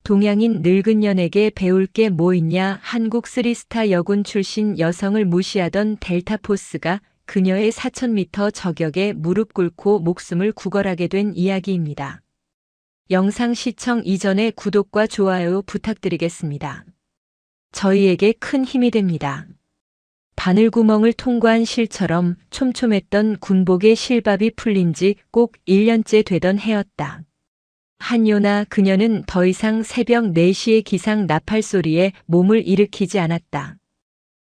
동양인 늙은 년에게 배울 게 뭐 있냐. 한국 쓰리스타 여군 출신 여성을 무시하던 델타포스가 그녀의 4000m 저격에 무릎 꿇고 목숨을 구걸하게 된 이야기입니다. 영상 시청 이전에 구독과 좋아요 부탁드리겠습니다. 저희에게 큰 힘이 됩니다. 바늘구멍을 통과한 실처럼 촘촘했던 군복의 실밥이 풀린 지 꼭 1년째 되던 해였다. 한요나 그녀는 더 이상 새벽 4시의 기상 나팔 소리에 몸을 일으키지 않았다.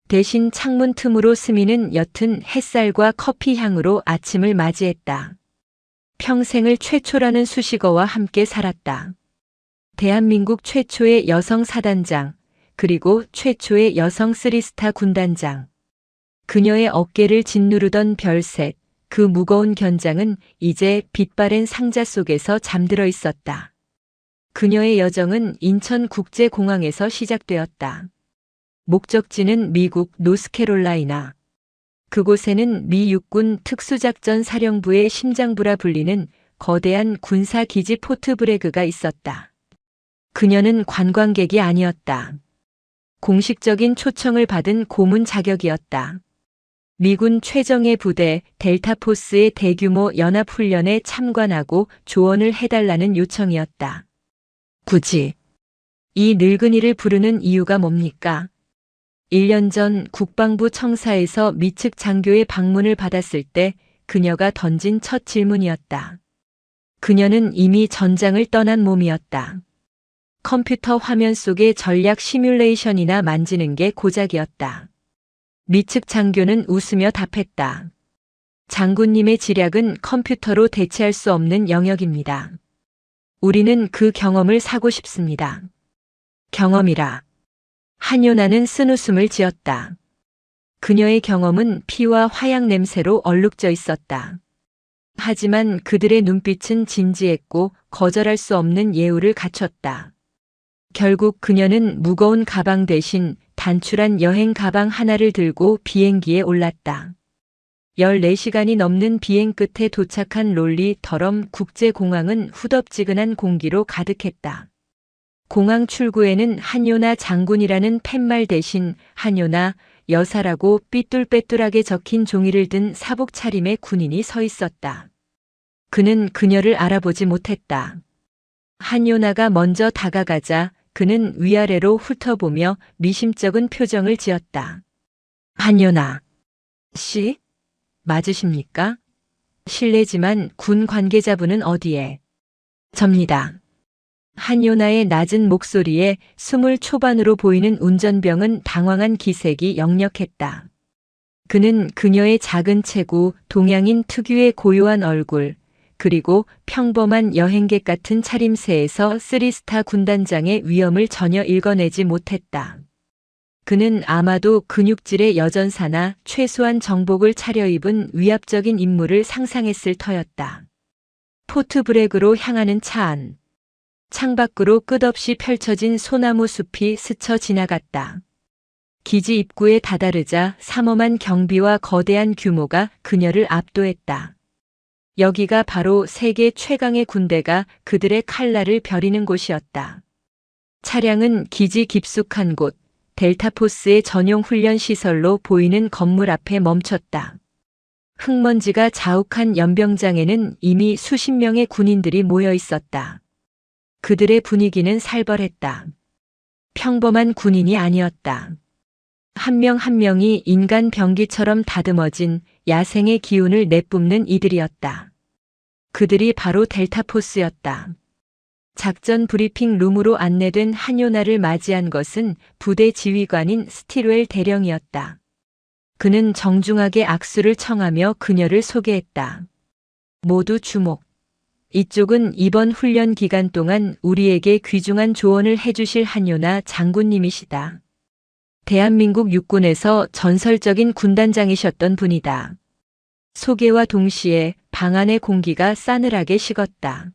대신 창문 틈으로 스미는 옅은 햇살과 커피 향으로 아침을 맞이했다. 평생을 최초라는 수식어와 함께 살았다. 대한민국 최초의 여성 사단장, 그리고 최초의 여성 쓰리스타 군단장. 그녀의 어깨를 짓누르던 별셋, 그 무거운 견장은 이제 빛바랜 상자 속에서 잠들어 있었다. 그녀의 여정은 인천국제공항에서 시작되었다. 목적지는 미국 노스캐롤라이나. 그곳에는 미 육군 특수작전 사령부의 심장부라 불리는 거대한 군사기지 포트 브래그가 있었다. 그녀는 관광객이 아니었다. 공식적인 초청을 받은 고문 자격이었다. 미군 최정예 부대 델타포스의 대규모 연합훈련에 참관하고 조언을 해달라는 요청이었다. 굳이 이 늙은이를 부르는 이유가 뭡니까? 1년 전 국방부 청사에서 미측 장교의 방문을 받았을 때 그녀가 던진 첫 질문이었다. 그녀는 이미 전장을 떠난 몸이었다. 컴퓨터 화면 속의 전략 시뮬레이션이나 만지는 게 고작이었다. 미측 장교는 웃으며 답했다. 장군님의 지략은 컴퓨터로 대체할 수 없는 영역입니다. 우리는 그 경험을 사고 싶습니다. 경험이라. 한요나는 쓴웃음을 지었다. 그녀의 경험은 피와 화약 냄새로 얼룩져 있었다. 하지만 그들의 눈빛은 진지했고 거절할 수 없는 예우를 갖췄다. 결국 그녀는 무거운 가방 대신 단출한 여행 가방 하나를 들고 비행기에 올랐다. 14시간이 넘는 비행 끝에 도착한 롤리 더럼 국제공항은 후덥지근한 공기로 가득했다. 공항 출구에는 한요나 장군이라는 팻말 대신 한요나 여사라고 삐뚤빼뚤하게 적힌 종이를 든 사복 차림의 군인이 서 있었다. 그는 그녀를 알아보지 못했다. 한요나가 먼저 다가가자 그는 위아래로 훑어보며 미심쩍은 표정을 지었다. 한요나 씨? 맞으십니까? 실례지만 군 관계자분은 어디에? 접니다. 한요나의 낮은 목소리에 20 초반으로 보이는 운전병은 당황한 기색이 역력했다. 그는 그녀의 작은 체구, 동양인 특유의 고요한 얼굴, 그리고 평범한 여행객 같은 차림새에서 쓰리스타 군단장의 위엄을 전혀 읽어내지 못했다. 그는 아마도 근육질의 여전사나 최소한 정복을 차려입은 위압적인 인물을 상상했을 터였다. 포트 브래그로 향하는 차 안. 창밖으로 끝없이 펼쳐진 소나무 숲이 스쳐 지나갔다. 기지 입구에 다다르자 삼엄한 경비와 거대한 규모가 그녀를 압도했다. 여기가 바로 세계 최강의 군대가 그들의 칼날을 벼리는 곳이었다. 차량은 기지 깊숙한 곳, 델타포스의 전용 훈련 시설로 보이는 건물 앞에 멈췄다. 흙먼지가 자욱한 연병장에는 이미 수십 명의 군인들이 모여 있었다. 그들의 분위기는 살벌했다. 평범한 군인이 아니었다. 한 명 한 명이 인간 병기처럼 다듬어진 야생의 기운을 내뿜는 이들이었다. 그들이 바로 델타포스였다. 작전 브리핑 룸으로 안내된 한요나를 맞이한 것은 부대 지휘관인 스틸웰 대령이었다. 그는 정중하게 악수를 청하며 그녀를 소개했다. 모두 주목. 이쪽은 이번 훈련 기간 동안 우리에게 귀중한 조언을 해주실 한요나 장군님이시다. 대한민국 육군에서 전설적인 군단장이셨던 분이다. 소개와 동시에 방 안의 공기가 싸늘하게 식었다.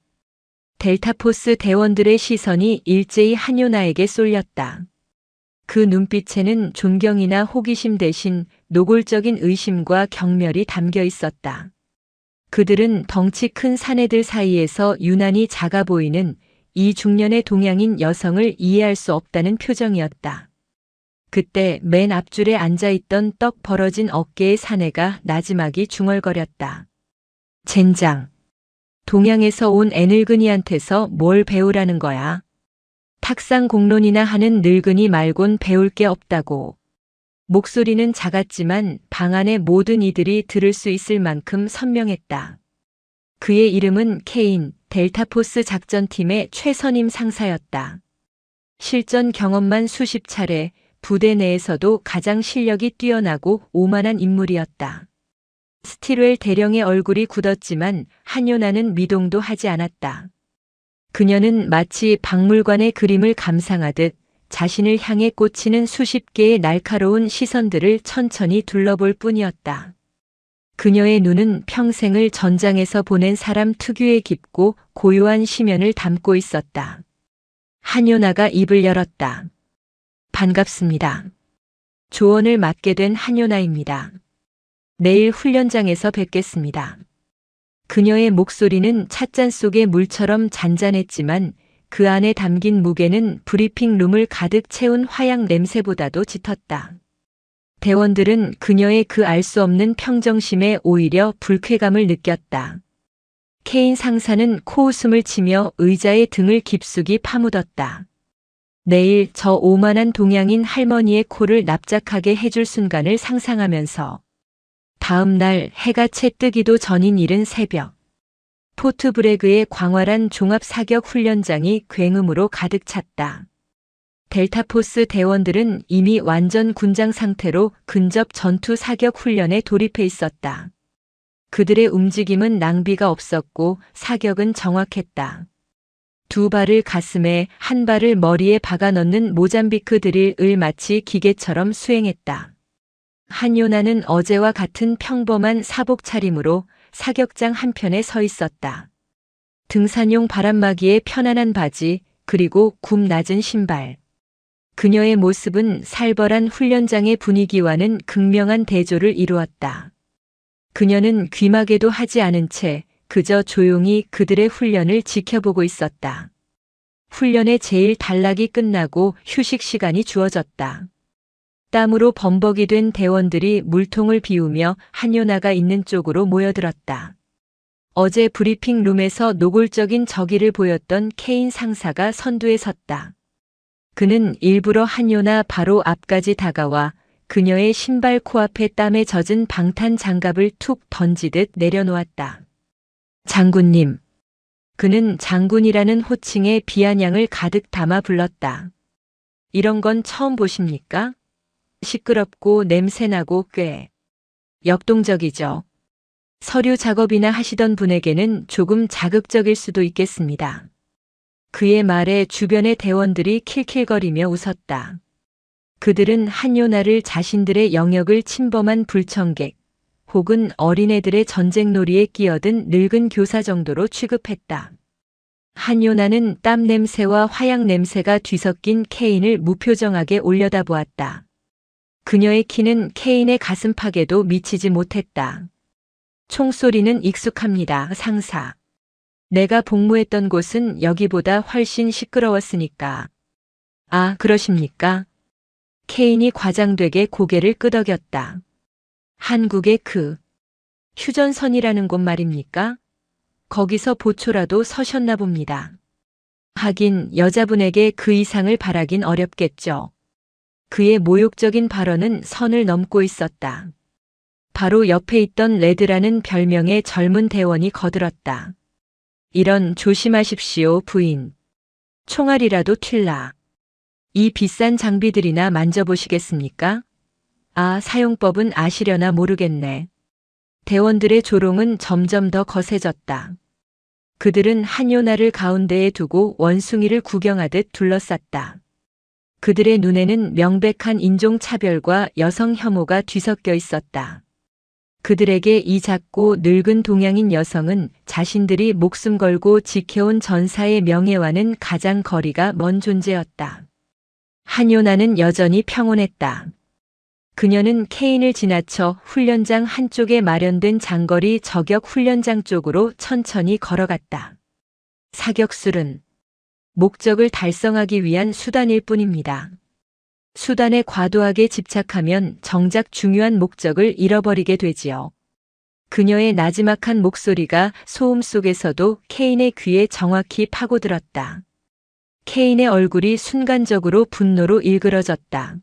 델타포스 대원들의 시선이 일제히 한요나에게 쏠렸다. 그 눈빛에는 존경이나 호기심 대신 노골적인 의심과 경멸이 담겨 있었다. 그들은 덩치 큰 사내들 사이에서 유난히 작아 보이는 이 중년의 동양인 여성을 이해할 수 없다는 표정이었다. 그때 맨 앞줄에 앉아있던 떡 벌어진 어깨의 사내가 나지막이 중얼거렸다. 젠장. 동양에서 온 애늙은이한테서 뭘 배우라는 거야? 탁상 공론이나 하는 늙은이 말곤 배울 게 없다고. 목소리는 작았지만 방 안의 모든 이들이 들을 수 있을 만큼 선명했다. 그의 이름은 케인, 델타포스 작전팀의 최선임 상사였다. 실전 경험만 수십 차례, 부대 내에서도 가장 실력이 뛰어나고 오만한 인물이었다. 스티웰 대령의 얼굴이 굳었지만 한요나는 미동도 하지 않았다. 그녀는 마치 박물관의 그림을 감상하듯 자신을 향해 꽂히는 수십 개의 날카로운 시선들을 천천히 둘러볼 뿐이었다. 그녀의 눈은 평생을 전장에서 보낸 사람 특유의 깊고 고요한 심연을 담고 있었다. 한요나가 입을 열었다. 반갑습니다. 조언을 맡게 된 한요나입니다. 내일 훈련장에서 뵙겠습니다. 그녀의 목소리는 찻잔 속의 물처럼 잔잔했지만 그 안에 담긴 무게는 브리핑 룸을 가득 채운 화약 냄새보다도 짙었다. 대원들은 그녀의 그 알 수 없는 평정심에 오히려 불쾌감을 느꼈다. 케인 상사는 코웃음을 치며 의자의 등을 깊숙이 파묻었다. 내일 저 오만한 동양인 할머니의 코를 납작하게 해줄 순간을 상상하면서 다음 날 해가 채 뜨기도 전인 이른 새벽. 포트브레그의 광활한 종합사격 훈련장이 굉음으로 가득 찼다. 델타포스 대원들은 이미 완전 군장 상태로 근접 전투 사격 훈련에 돌입해 있었다. 그들의 움직임은 낭비가 없었고 사격은 정확했다. 두 발을 가슴에 한 발을 머리에 박아 넣는 모잠비크 드릴을 마치 기계처럼 수행했다. 한요나는 어제와 같은 평범한 사복 차림으로 사격장 한편에 서 있었다. 등산용 바람막이에 편안한 바지, 그리고 굽 낮은 신발. 그녀의 모습은 살벌한 훈련장의 분위기와는 극명한 대조를 이루었다. 그녀는 귀마개도 하지 않은 채 그저 조용히 그들의 훈련을 지켜보고 있었다. 훈련의 제일 단락이 끝나고 휴식 시간이 주어졌다. 땀으로 범벅이 된 대원들이 물통을 비우며 한요나가 있는 쪽으로 모여들었다. 어제 브리핑 룸에서 노골적인 저기를 보였던 케인 상사가 선두에 섰다. 그는 일부러 한요나 바로 앞까지 다가와 그녀의 신발 코앞에 땀에 젖은 방탄 장갑을 툭 던지듯 내려놓았다. 장군님. 그는 장군이라는 호칭에 비아냥을 가득 담아 불렀다. 이런 건 처음 보십니까? 시끄럽고 냄새나고 꽤 역동적이죠. 서류 작업이나 하시던 분에게는 조금 자극적일 수도 있겠습니다. 그의 말에 주변의 대원들이 킬킬거리며 웃었다. 그들은 한요나를 자신들의 영역을 침범한 불청객 혹은 어린애들의 전쟁놀이에 끼어든 늙은 교사 정도로 취급했다. 한요나는 땀 냄새와 화약 냄새가 뒤섞인 케인을 무표정하게 올려다보았다. 그녀의 키는 케인의 가슴팍에도 미치지 못했다. 총소리는 익숙합니다, 상사. 내가 복무했던 곳은 여기보다 훨씬 시끄러웠으니까. 아, 그러십니까? 케인이 과장되게 고개를 끄덕였다. 한국의 그 휴전선이라는 곳 말입니까? 거기서 보초라도 서셨나 봅니다. 하긴 여자분에게 그 이상을 바라긴 어렵겠죠. 그의 모욕적인 발언은 선을 넘고 있었다. 바로 옆에 있던 레드라는 별명의 젊은 대원이 거들었다. 이런 조심하십시오, 부인. 총알이라도 튈라. 이 비싼 장비들이나 만져보시겠습니까? 아, 사용법은 아시려나 모르겠네. 대원들의 조롱은 점점 더 거세졌다. 그들은 한요나를 가운데에 두고 원숭이를 구경하듯 둘러쌌다. 그들의 눈에는 명백한 인종차별과 여성 혐오가 뒤섞여 있었다. 그들에게 이 작고 늙은 동양인 여성은 자신들이 목숨 걸고 지켜온 전사의 명예와는 가장 거리가 먼 존재였다. 한요나는 여전히 평온했다. 그녀는 케인을 지나쳐 훈련장 한쪽에 마련된 장거리 저격 훈련장 쪽으로 천천히 걸어갔다. 사격술은 목적을 달성하기 위한 수단일 뿐입니다. 수단에 과도하게 집착하면 정작 중요한 목적을 잃어버리게 되지요. 그녀의 나지막한 목소리가 소음 속에서도 케인의 귀에 정확히 파고들었다. 케인의 얼굴이 순간적으로 분노로 일그러졌다.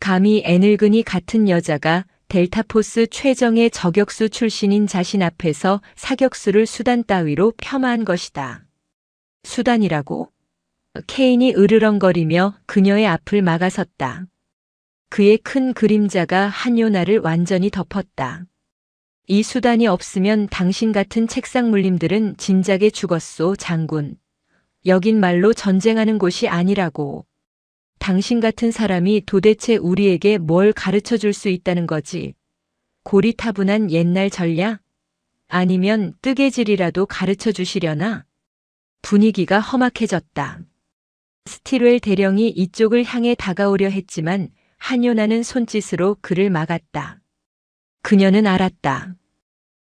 감히 애늙은이 같은 여자가 델타포스 최정예 저격수 출신인 자신 앞에서 사격수를 수단 따위로 폄하한 것이다. 수단이라고? 케인이 으르렁거리며 그녀의 앞을 막아섰다. 그의 큰 그림자가 한요나를 완전히 덮었다. 이 수단이 없으면 당신 같은 책상 물림들은 진작에 죽었소, 장군. 여긴 말로 전쟁하는 곳이 아니라고. 당신 같은 사람이 도대체 우리에게 뭘 가르쳐 줄 수 있다는 거지? 고리타분한 옛날 전략? 아니면 뜨개질이라도 가르쳐 주시려나? 분위기가 험악해졌다. 스티웰 대령이 이쪽을 향해 다가오려 했지만 한요나는 손짓으로 그를 막았다. 그녀는 알았다.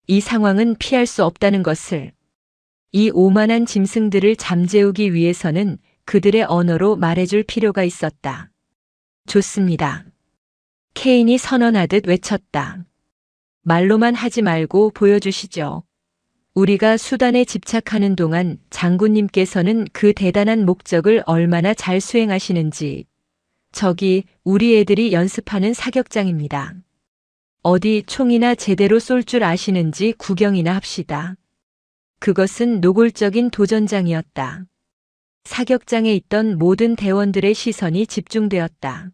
이 상황은 피할 수 없다는 것을. 이 오만한 짐승들을 잠재우기 위해서는 그들의 언어로 말해줄 필요가 있었다. 좋습니다. 케인이 선언하듯 외쳤다. 말로만 하지 말고 보여주시죠. 우리가 수단에 집착하는 동안 장군님께서는 그 대단한 목적을 얼마나 잘 수행하시는지. 저기 우리 애들이 연습하는 사격장입니다. 어디 총이나 제대로 쏠 줄 아시는지 구경이나 합시다. 그것은 노골적인 도전장이었다. 사격장에 있던 모든 대원들의 시선이 집중되었다.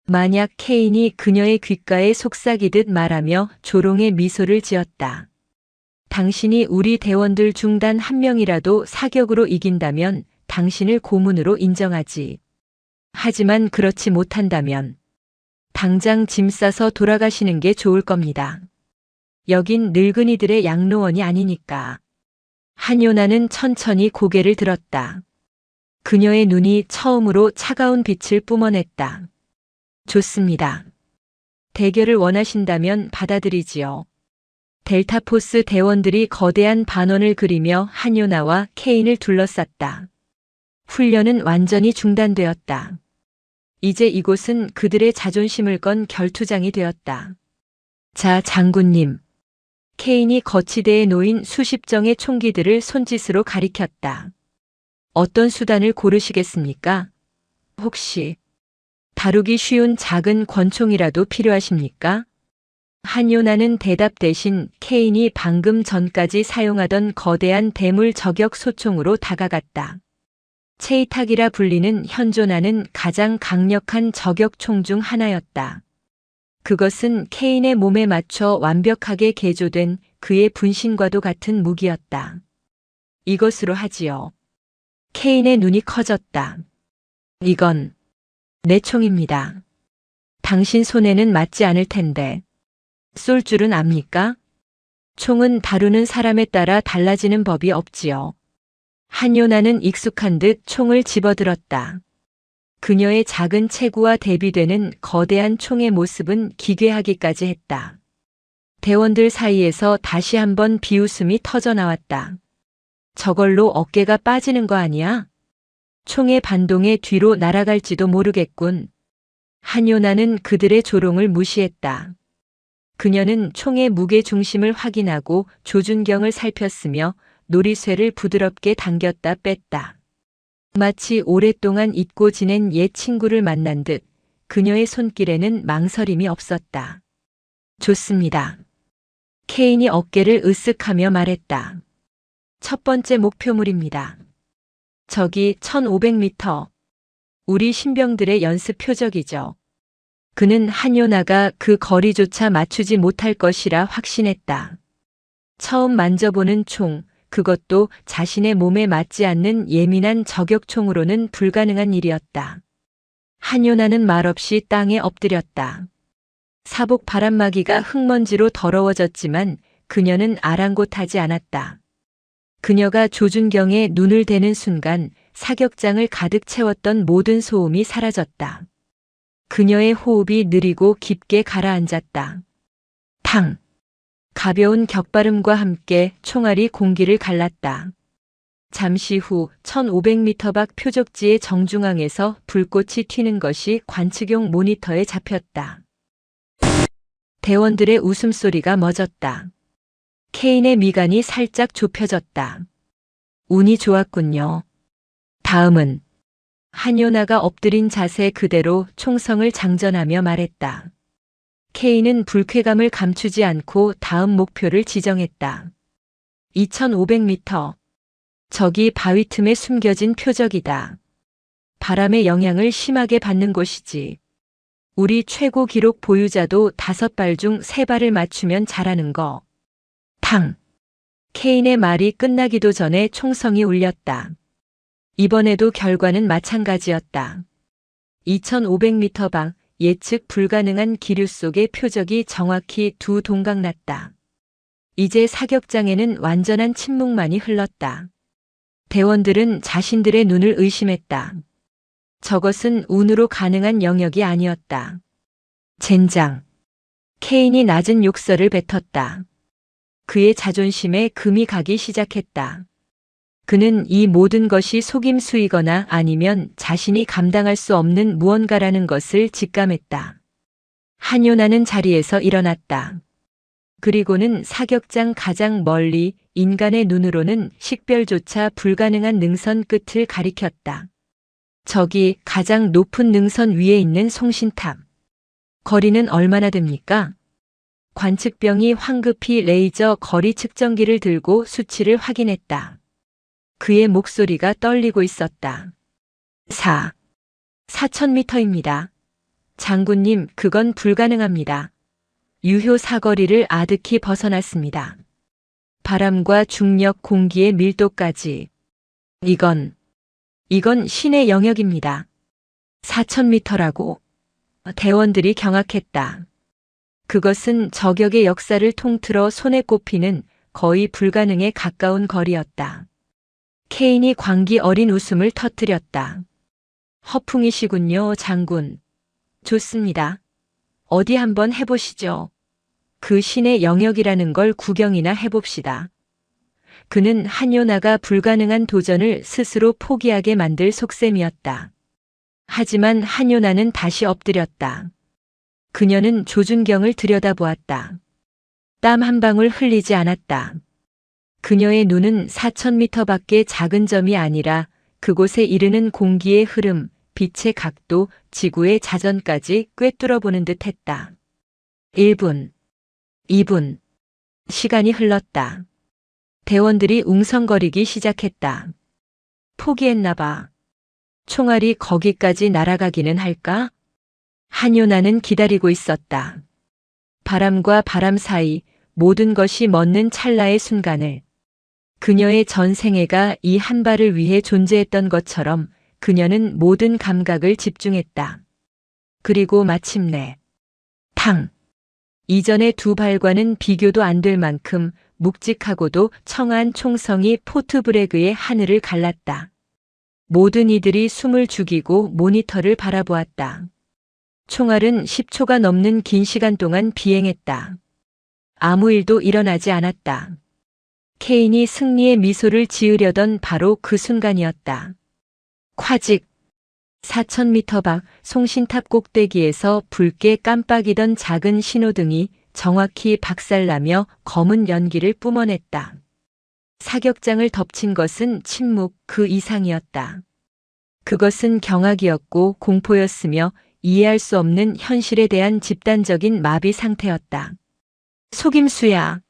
만약 케인이 그녀의 귓가에 속삭이듯 말하며 조롱의 미소를 지었다. 당신이 우리 대원들 중 단 한 명이라도 사격으로 이긴다면 당신을 고문으로 인정하지. 하지만 그렇지 못한다면 당장 짐 싸서 돌아가시는 게 좋을 겁니다. 여긴 늙은이들의 양로원이 아니니까. 한요나는 천천히 고개를 들었다. 그녀의 눈이 처음으로 차가운 빛을 뿜어냈다. 좋습니다. 대결을 원하신다면 받아들이지요. 델타포스 대원들이 거대한 반원을 그리며 한요나와 케인을 둘러쌌다. 훈련은 완전히 중단되었다. 이제 이곳은 그들의 자존심을 건 결투장이 되었다. 자, 장군님. 케인이 거치대에 놓인 수십 정의 총기들을 손짓으로 가리켰다. 어떤 수단을 고르시겠습니까? 혹시 다루기 쉬운 작은 권총이라도 필요하십니까? 한요나는 대답 대신 케인이 방금 전까지 사용하던 거대한 대물 저격 소총으로 다가갔다. 체이탁이라 불리는 현존하는 가장 강력한 저격총 중 하나였다. 그것은 케인의 몸에 맞춰 완벽하게 개조된 그의 분신과도 같은 무기였다. 이것으로 하지요. 케인의 눈이 커졌다. 이건 내 총입니다. 당신 손에는 맞지 않을 텐데. 쏠 줄은 압니까? 총은 다루는 사람에 따라 달라지는 법이 없지요. 한요나는 익숙한 듯 총을 집어들었다. 그녀의 작은 체구와 대비되는 거대한 총의 모습은 기괴하기까지 했다. 대원들 사이에서 다시 한번 비웃음이 터져나왔다. 저걸로 어깨가 빠지는 거 아니야? 총의 반동에 뒤로 날아갈지도 모르겠군. 한요나는 그들의 조롱을 무시했다. 그녀는 총의 무게 중심을 확인하고 조준경을 살폈으며 놀이쇠를 부드럽게 당겼다 뺐다. 마치 오랫동안 잊고 지낸 옛 친구를 만난 듯 그녀의 손길에는 망설임이 없었다. 좋습니다. 케인이 어깨를 으쓱하며 말했다. 첫 번째 목표물입니다. 저기 1500m. 우리 신병들의 연습 표적이죠. 그는 한요나가 그 거리조차 맞추지 못할 것이라 확신했다. 처음 만져보는 총, 그것도 자신의 몸에 맞지 않는 예민한 저격총으로는 불가능한 일이었다. 한요나는 말없이 땅에 엎드렸다. 사복 바람막이가 흙먼지로 더러워졌지만 그녀는 아랑곳하지 않았다. 그녀가 조준경에 눈을 대는 순간 사격장을 가득 채웠던 모든 소음이 사라졌다. 그녀의 호흡이 느리고 깊게 가라앉았다. 탕! 가벼운 격발음과 함께 총알이 공기를 갈랐다. 잠시 후 1500m 밖 표적지의 정중앙에서 불꽃이 튀는 것이 관측용 모니터에 잡혔다. 대원들의 웃음소리가 멎었다. 케인의 미간이 살짝 좁혀졌다. 운이 좋았군요. 다음은 한요나가 엎드린 자세 그대로 총성을 장전하며 말했다. 케인은 불쾌감을 감추지 않고 다음 목표를 지정했다. 2500m. 저기 바위 틈에 숨겨진 표적이다. 바람의 영향을 심하게 받는 곳이지. 우리 최고 기록 보유자도 5발 중 3발을 맞추면 잘하는 거. 탕. 케인의 말이 끝나기도 전에 총성이 울렸다. 이번에도 결과는 마찬가지였다. 2500m 밖 예측 불가능한 기류 속의 표적이 정확히 2 동강 났다. 이제 사격장에는 완전한 침묵만이 흘렀다. 대원들은 자신들의 눈을 의심했다. 저것은 운으로 가능한 영역이 아니었다. 젠장. 케인이 낮은 욕설을 뱉었다. 그의 자존심에 금이 가기 시작했다. 그는 이 모든 것이 속임수이거나 아니면 자신이 감당할 수 없는 무언가라는 것을 직감했다. 한요나는 자리에서 일어났다. 그리고는 사격장 가장 멀리 인간의 눈으로는 식별조차 불가능한 능선 끝을 가리켰다. 저기 가장 높은 능선 위에 있는 송신탑. 거리는 얼마나 됩니까? 관측병이 황급히 레이저 거리 측정기를 들고 수치를 확인했다. 그의 목소리가 떨리고 있었다. 4000m입니다. 장군님, 그건 불가능합니다. 유효 사거리를 아득히 벗어났습니다. 바람과 중력 공기의 밀도까지. 이건 신의 영역입니다. 4000m라고. 대원들이 경악했다. 그것은 저격의 역사를 통틀어 손에 꼽히는 거의 불가능에 가까운 거리였다. 케인이 광기 어린 웃음을 터뜨렸다. 허풍이시군요, 장군. 좋습니다. 어디 한번 해보시죠. 그 신의 영역이라는 걸 구경이나 해봅시다. 그는 한요나가 불가능한 도전을 스스로 포기하게 만들 속셈이었다. 하지만 한요나는 다시 엎드렸다. 그녀는 조준경을 들여다보았다. 땀 한 방울 흘리지 않았다. 그녀의 눈은 4000m 밖의 작은 점이 아니라 그곳에 이르는 공기의 흐름, 빛의 각도, 지구의 자전까지 꿰뚫어보는 듯 했다. 1분, 2분. 시간이 흘렀다. 대원들이 웅성거리기 시작했다. 포기했나 봐. 총알이 거기까지 날아가기는 할까? 한요나는 기다리고 있었다. 바람과 바람 사이 모든 것이 멎는 찰나의 순간을. 그녀의 전 생애가 이 한 발을 위해 존재했던 것처럼 그녀는 모든 감각을 집중했다. 그리고 마침내 탕! 이전의 2발과는 비교도 안 될 만큼 묵직하고도 청아한 총성이 포트브레그의 하늘을 갈랐다. 모든 이들이 숨을 죽이고 모니터를 바라보았다. 총알은 10초가 넘는 긴 시간 동안 비행했다. 아무 일도 일어나지 않았다. 케인이 승리의 미소를 지으려던 바로 그 순간이었다. 콰직! 4000m 밖 송신탑 꼭대기에서 붉게 깜빡이던 작은 신호등이 정확히 박살나며 검은 연기를 뿜어냈다. 사격장을 덮친 것은 침묵 그 이상이었다. 그것은 경악이었고 공포였으며 이해할 수 없는 현실에 대한 집단적인 마비 상태였다. 속임수야.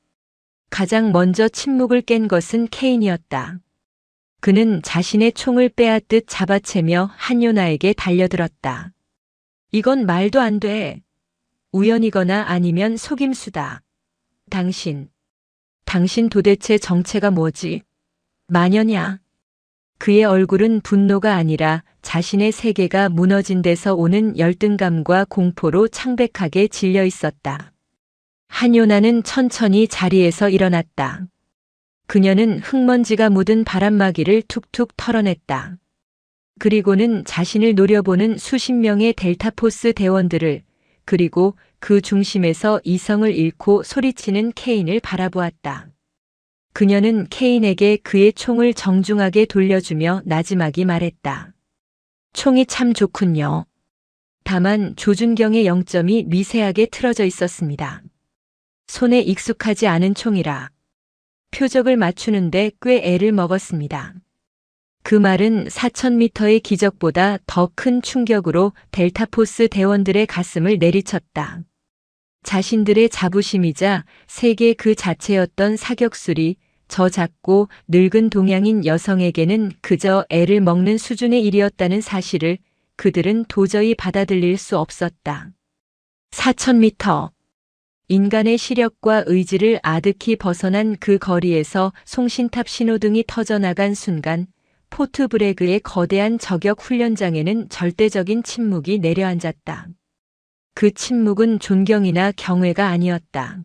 가장 먼저 침묵을 깬 것은 케인이었다. 그는 자신의 총을 빼앗듯 잡아채며 한요나에게 달려들었다. 이건 말도 안 돼. 우연이거나 아니면 속임수다. 당신 도대체 정체가 뭐지? 마녀냐? 그의 얼굴은 분노가 아니라 자신의 세계가 무너진 데서 오는 열등감과 공포로 창백하게 질려 있었다. 한요나는 천천히 자리에서 일어났다. 그녀는 흙먼지가 묻은 바람막이를 툭툭 털어냈다. 그리고는 자신을 노려보는 수십 명의 델타포스 대원들을, 그리고 그 중심에서 이성을 잃고 소리치는 케인을 바라보았다. 그녀는 케인에게 그의 총을 정중하게 돌려주며 나지막이 말했다. 총이 참 좋군요. 다만 조준경의 0점이 미세하게 틀어져 있었습니다. 손에 익숙하지 않은 총이라 표적을 맞추는데 꽤 애를 먹었습니다. 그 말은 4,000m의 기적보다 더 큰 충격으로 델타포스 대원들의 가슴을 내리쳤다. 자신들의 자부심이자 세계 그 자체였던 사격술이 저 작고 늙은 동양인 여성에게는 그저 애를 먹는 수준의 일이었다는 사실을 그들은 도저히 받아들일 수 없었다. 4,000m. 인간의 시력과 의지를 아득히 벗어난 그 거리에서 송신탑 신호등이 터져나간 순간 포트 브레그의 거대한 저격 훈련장에는 절대적인 침묵이 내려앉았다. 그 침묵은 존경이나 경외가 아니었다.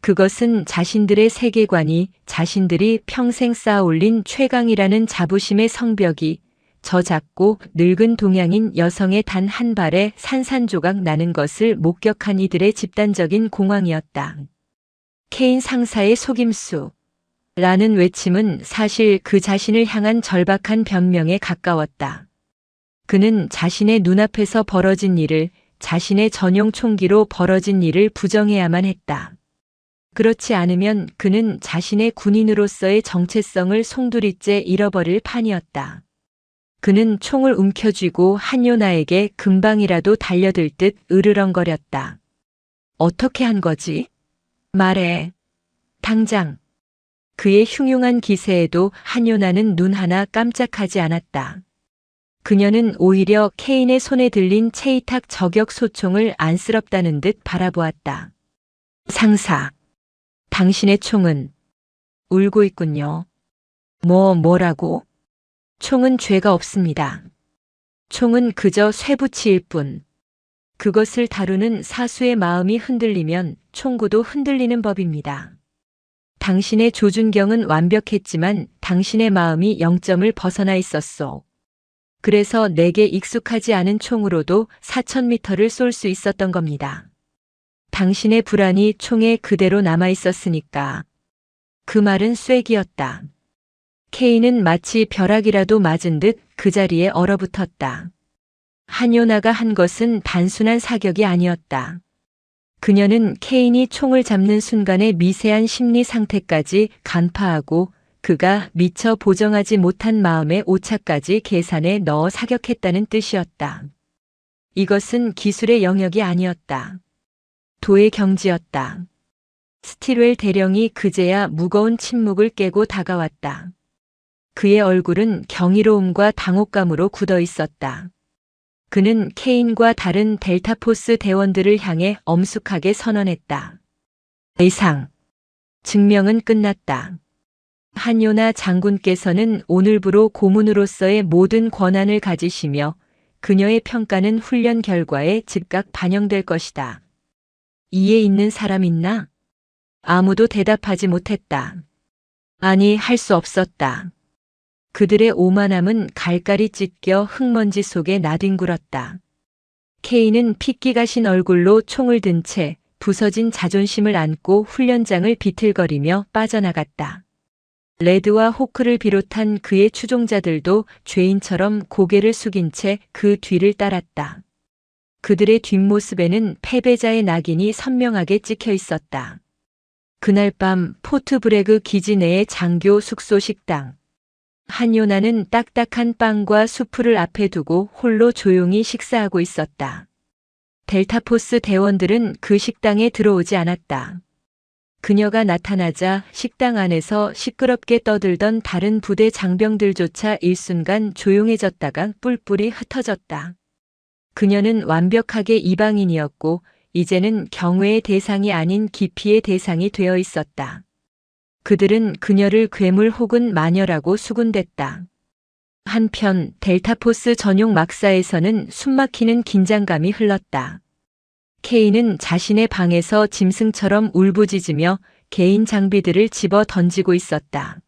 그것은 자신들의 세계관이 자신들이 평생 쌓아올린 최강이라는 자부심의 성벽이 저 작고 늙은 동양인 여성의 단 한 발에 산산조각 나는 것을 목격한 이들의 집단적인 공황이었다. 케인 상사의 속임수 라는 외침은 사실 그 자신을 향한 절박한 변명에 가까웠다. 그는 자신의 눈앞에서 벌어진 일을 자신의 전용 총기로 벌어진 일을 부정해야만 했다. 그렇지 않으면 그는 자신의 군인으로서의 정체성을 송두리째 잃어버릴 판이었다. 그는 총을 움켜쥐고 한요나에게 금방이라도 달려들 듯 으르렁거렸다. 어떻게 한 거지? 말해. 당장. 그의 흉흉한 기세에도 한요나는 눈 하나 깜짝하지 않았다. 그녀는 오히려 케인의 손에 들린 체이탁 저격 소총을 안쓰럽다는 듯 바라보았다. 상사. 당신의 총은 울고 있군요. 뭐라고? 총은 죄가 없습니다. 총은 그저 쇠붙이일 뿐. 그것을 다루는 사수의 마음이 흔들리면 총구도 흔들리는 법입니다. 당신의 조준경은 완벽했지만 당신의 마음이 0점을 벗어나 있었소. 그래서 내게 익숙하지 않은 총으로도 4,000m를 쏠 수 있었던 겁니다. 당신의 불안이 총에 그대로 남아 있었으니까. 그 말은 쐐기였다. 케인은 마치 벼락이라도 맞은 듯 그 자리에 얼어붙었다. 한요나가 한 것은 단순한 사격이 아니었다. 그녀는 케인이 총을 잡는 순간의 미세한 심리 상태까지 간파하고 그가 미처 보정하지 못한 마음의 오차까지 계산에 넣어 사격했다는 뜻이었다. 이것은 기술의 영역이 아니었다. 도의 경지였다. 스틸웰 대령이 그제야 무거운 침묵을 깨고 다가왔다. 그의 얼굴은 경이로움과 당혹감으로 굳어 있었다. 그는 케인과 다른 델타포스 대원들을 향해 엄숙하게 선언했다. 이상. 증명은 끝났다. 한요나 장군께서는 오늘부로 고문으로서의 모든 권한을 가지시며 그녀의 평가는 훈련 결과에 즉각 반영될 것이다. 이해 있는 사람 있나? 아무도 대답하지 못했다. 아니, 할 수 없었다. 그들의 오만함은 갈갈이 찢겨 흙먼지 속에 나뒹굴었다. 케인은 핏기 가신 얼굴로 총을 든 채 부서진 자존심을 안고 훈련장을 비틀거리며 빠져나갔다. 레드와 호크를 비롯한 그의 추종자들도 죄인처럼 고개를 숙인 채 그 뒤를 따랐다. 그들의 뒷모습에는 패배자의 낙인이 선명하게 찍혀 있었다. 그날 밤 포트 브레그 기지 내의 장교 숙소 식당. 한요나는 딱딱한 빵과 수프를 앞에 두고 홀로 조용히 식사하고 있었다. 델타포스 대원들은 그 식당에 들어오지 않았다. 그녀가 나타나자 식당 안에서 시끄럽게 떠들던 다른 부대 장병들조차 일순간 조용해졌다가 뿔뿔이 흩어졌다. 그녀는 완벽하게 이방인이었고 이제는 경외의 대상이 아닌 기피의 대상이 되어 있었다. 그들은 그녀를 괴물 혹은 마녀라고 수군댔다. 한편 델타포스 전용 막사에서는 숨막히는 긴장감이 흘렀다. 케인은 자신의 방에서 짐승처럼 울부짖으며 개인 장비들을 집어 던지고 있었다.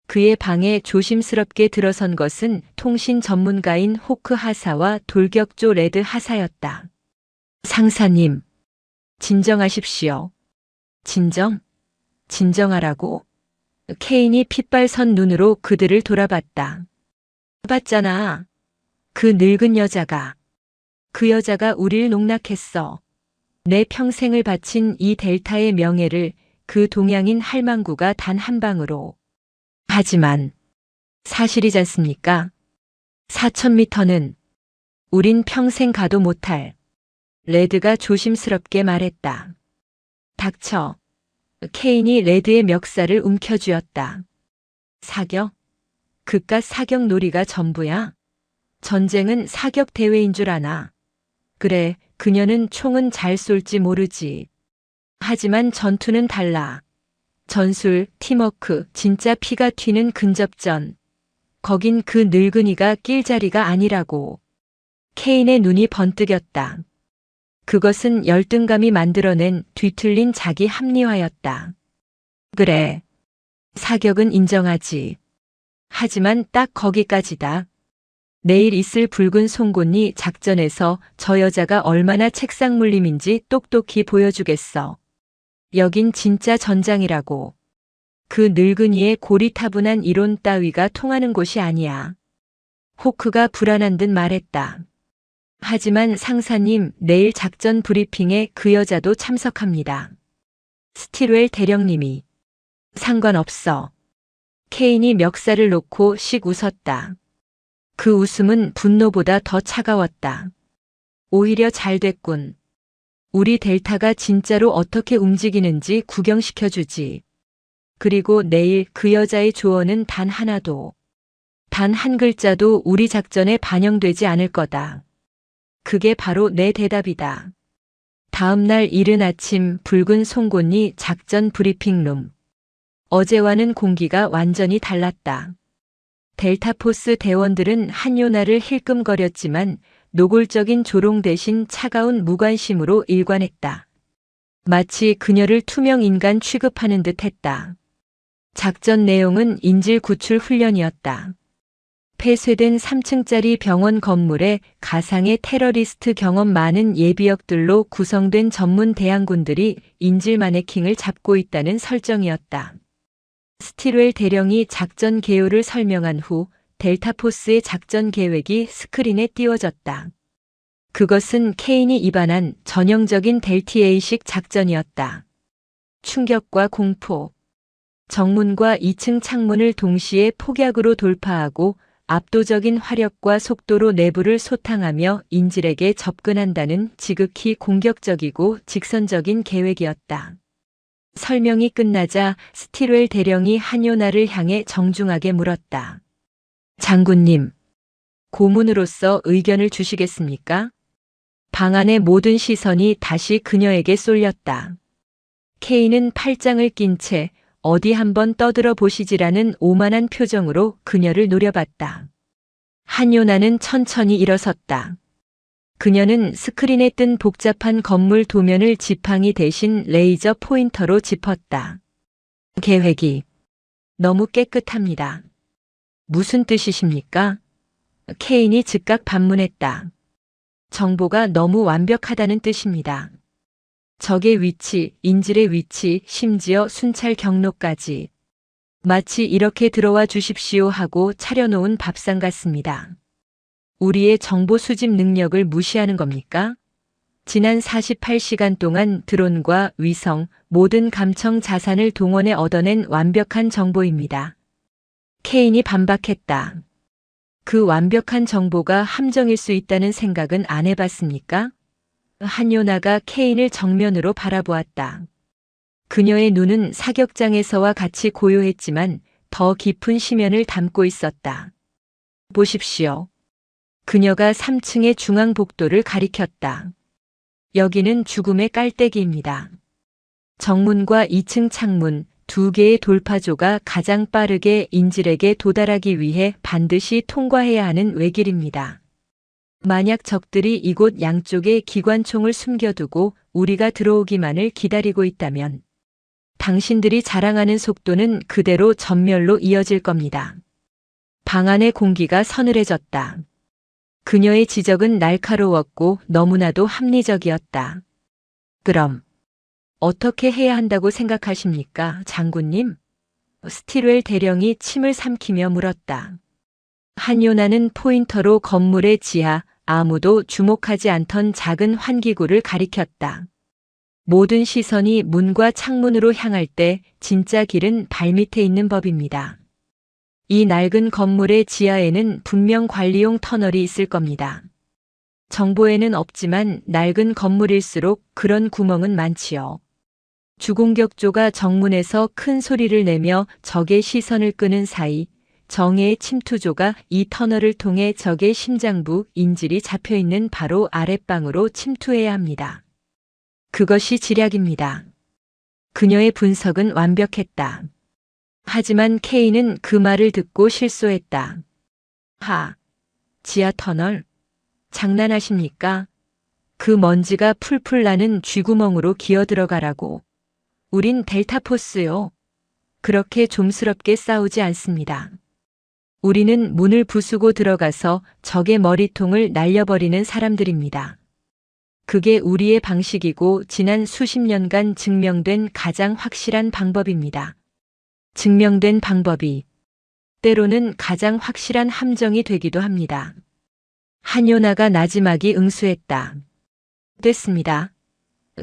그의 방에 조심스럽게 들어선 것은 통신 전문가인 호크 하사와 돌격조 레드 하사였다. 상사님, 진정하십시오. 진정하라고. 케인이 핏발선 눈으로 그들을 돌아봤다. 봤잖아. 그 늙은 여자가. 그 여자가 우릴 농락했어. 내 평생을 바친 이 델타의 명예를 그 동양인 할망구가 단 한 방으로. 하지만 사실이지 않습니까? 4,000미터는 우린 평생 가도 못할. 레드가 조심스럽게 말했다. 닥쳐. 케인이 레드의 멱살을 움켜쥐었다. 사격? 그깟 사격 놀이가 전부야? 전쟁은 사격 대회인 줄 아나. 그래, 그녀는 총은 잘 쏠지 모르지. 하지만 전투는 달라. 전술, 팀워크, 진짜 피가 튀는 근접전. 거긴 그 늙은이가 낄 자리가 아니라고. 케인의 눈이 번뜩였다. 그것은 열등감이 만들어낸 뒤틀린 자기 합리화였다. 그래. 사격은 인정하지. 하지만 딱 거기까지다. 내일 있을 붉은 송곳니 작전에서 저 여자가 얼마나 책상 물림인지 똑똑히 보여주겠어. 여긴 진짜 전장이라고. 그 늙은이의 고리타분한 이론 따위가 통하는 곳이 아니야. 호크가 불안한 듯 말했다. 하지만 상사님, 내일 작전 브리핑에 그 여자도 참석합니다. 스틸웰 대령님이. 상관없어. 케인이 멱살을 놓고 씩 웃었다. 그 웃음은 분노보다 더 차가웠다. 오히려 잘 됐군. 우리 델타가 진짜로 어떻게 움직이는지 구경시켜주지. 그리고 내일 그 여자의 조언은 단 하나도, 단 한 글자도 우리 작전에 반영되지 않을 거다. 그게 바로 내 대답이다. 다음 날 이른 아침 붉은 송곳니 작전 브리핑룸. 어제와는 공기가 완전히 달랐다. 델타포스 대원들은 한요나를 힐끔거렸지만 노골적인 조롱 대신 차가운 무관심으로 일관했다. 마치 그녀를 투명 인간 취급하는 듯 했다. 작전 내용은 인질 구출 훈련이었다. 폐쇄된 3층짜리 병원 건물에 가상의 테러리스트 경험 많은 예비역들로 구성된 전문 대항군들이 인질 마네킹을 잡고 있다는 설정이었다. 스틸웰 대령이 작전 개요를 설명한 후 델타포스의 작전 계획이 스크린에 띄워졌다. 그것은 케인이 입안한 전형적인 델티에이식 작전이었다. 충격과 공포. 정문과 2층 창문을 동시에 폭약으로 돌파하고 압도적인 화력과 속도로 내부를 소탕하며 인질에게 접근한다는 지극히 공격적이고 직선적인 계획이었다. 설명이 끝나자 스틸웰 대령이 한요나를 향해 정중하게 물었다. 장군님, 고문으로서 의견을 주시겠습니까? 방 안의 모든 시선이 다시 그녀에게 쏠렸다. 케인은 팔짱을 낀 채 어디 한번 떠들어 보시지라는 오만한 표정으로 그녀를 노려봤다. 한요나는 천천히 일어섰다. 그녀는 스크린에 뜬 복잡한 건물 도면을 지팡이 대신 레이저 포인터로 짚었다. 계획이 너무 깨끗합니다. 무슨 뜻이십니까? 케인이 즉각 반문했다. 정보가 너무 완벽하다는 뜻입니다. 적의 위치, 인질의 위치, 심지어 순찰 경로까지. 마치 이렇게 들어와 주십시오 하고 차려놓은 밥상 같습니다. 우리의 정보 수집 능력을 무시하는 겁니까? 지난 48시간 동안 드론과 위성, 모든 감청 자산을 동원해 얻어낸 완벽한 정보입니다. 케인이 반박했다. 그 완벽한 정보가 함정일 수 있다는 생각은 안 해봤습니까? 한요나가 케인을 정면으로 바라보았다. 그녀의 눈은 사격장에서와 같이 고요했지만 더 깊은 심연을 담고 있었다. 보십시오. 그녀가 3층의 중앙 복도를 가리켰다. 여기는 죽음의 깔때기입니다. 정문과 2층 창문, 2개의 돌파조가 가장 빠르게 인질에게 도달하기 위해 반드시 통과해야 하는 외길입니다. 만약 적들이 이곳 양쪽에 기관총을 숨겨두고 우리가 들어오기만을 기다리고 있다면 당신들이 자랑하는 속도는 그대로 전멸로 이어질 겁니다. 방 안의 공기가 서늘해졌다. 그녀의 지적은 날카로웠고 너무나도 합리적이었다. 그럼 어떻게 해야 한다고 생각하십니까, 장군님? 스틸웰 대령이 침을 삼키며 물었다. 한요나는 포인터로 건물의 지하, 아무도 주목하지 않던 작은 환기구를 가리켰다. 모든 시선이 문과 창문으로 향할 때 진짜 길은 발밑에 있는 법입니다. 이 낡은 건물의 지하에는 분명 관리용 터널이 있을 겁니다. 정보에는 없지만 낡은 건물일수록 그런 구멍은 많지요. 주공격조가 정문에서 큰 소리를 내며 적의 시선을 끄는 사이 정예의 침투조가 이 터널을 통해 적의 심장부 인질이 잡혀있는 바로 아랫방으로 침투해야 합니다. 그것이 지략입니다. 그녀의 분석은 완벽했다. 하지만 K는 그 말을 듣고 실소했다. 지하 터널? 장난하십니까? 그 먼지가 풀풀 나는 쥐구멍으로 기어 들어가라고. 우린 델타포스요. 그렇게 좀스럽게 싸우지 않습니다. 우리는 문을 부수고 들어가서 적의 머리통을 날려버리는 사람들입니다. 그게 우리의 방식이고 지난 수십 년간 증명된 가장 확실한 방법입니다. 증명된 방법이 때로는 가장 확실한 함정이 되기도 합니다. 한요나가 나지막이 응수했다. 됐습니다.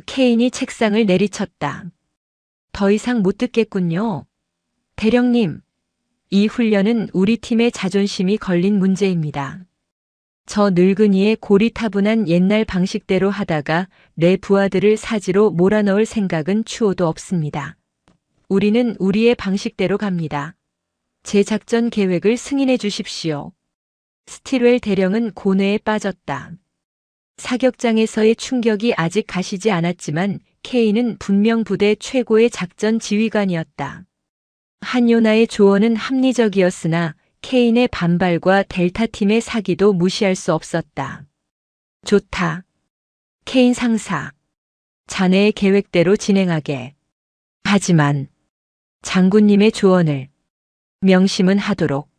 케인이 책상을 내리쳤다. 더 이상 못 듣겠군요. 대령님, 이 훈련은 우리 팀의 자존심이 걸린 문제입니다. 저 늙은이의 고리타분한 옛날 방식대로 하다가 내 부하들을 사지로 몰아넣을 생각은 추호도 없습니다. 우리는 우리의 방식대로 갑니다. 제 작전 계획을 승인해 주십시오. 스틸웰 대령은 고뇌에 빠졌다. 사격장에서의 충격이 아직 가시지 않았지만 K는 분명 부대 최고의 작전 지휘관이었다. 한요나의 조언은 합리적이었으나 K의 반발과 델타팀의 사기도 무시할 수 없었다. 좋다. 케인 상사. 자네의 계획대로 진행하게. 하지만 장군님의 조언을 명심은 하도록.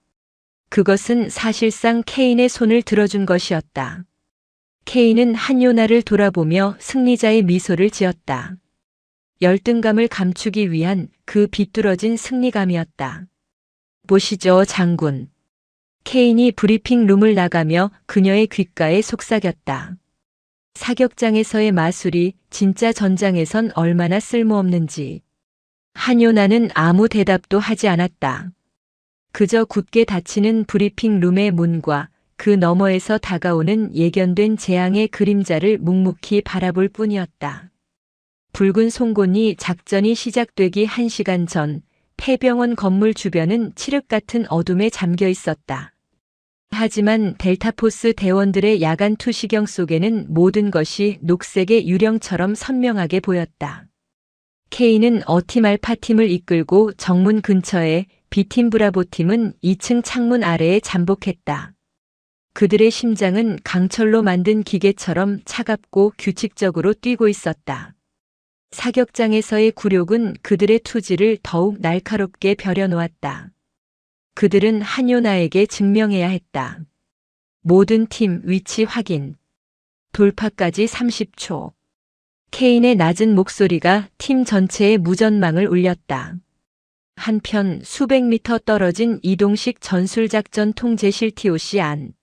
그것은 사실상 K의 손을 들어준 것이었다. K는 한요나를 돌아보며 승리자의 미소를 지었다. 열등감을 감추기 위한 그 비뚤어진 승리감이었다. 보시죠, 장군. K이 브리핑 룸을 나가며 그녀의 귓가에 속삭였다. 사격장에서의 마술이 진짜 전장에선 얼마나 쓸모없는지. 한요나는 아무 대답도 하지 않았다. 그저 굳게 닫히는 브리핑 룸의 문과 그 너머에서 다가오는 예견된 재앙의 그림자를 묵묵히 바라볼 뿐이었다. 붉은 송곳니 작전이 시작되기 1시간 전 폐병원 건물 주변은 칠흑 같은 어둠에 잠겨 있었다. 하지만 델타포스 대원들의 야간 투시경 속에는 모든 것이 녹색의 유령처럼 선명하게 보였다. K는 A팀 알파팀을 이끌고 정문 근처에 B팀 브라보팀은 2층 창문 아래에 잠복했다. 그들의 심장은 강철로 만든 기계처럼 차갑고 규칙적으로 뛰고 있었다. 사격장에서의 굴욕은 그들의 투지를 더욱 날카롭게 벼려놓았다. 그들은 한요나에게 증명해야 했다. 모든 팀 위치 확인. 돌파까지 30초. K의 낮은 목소리가 팀 전체의 무전망을 울렸다. 한편 수백 미터 떨어진 이동식 전술작전 통제실 TOC 안.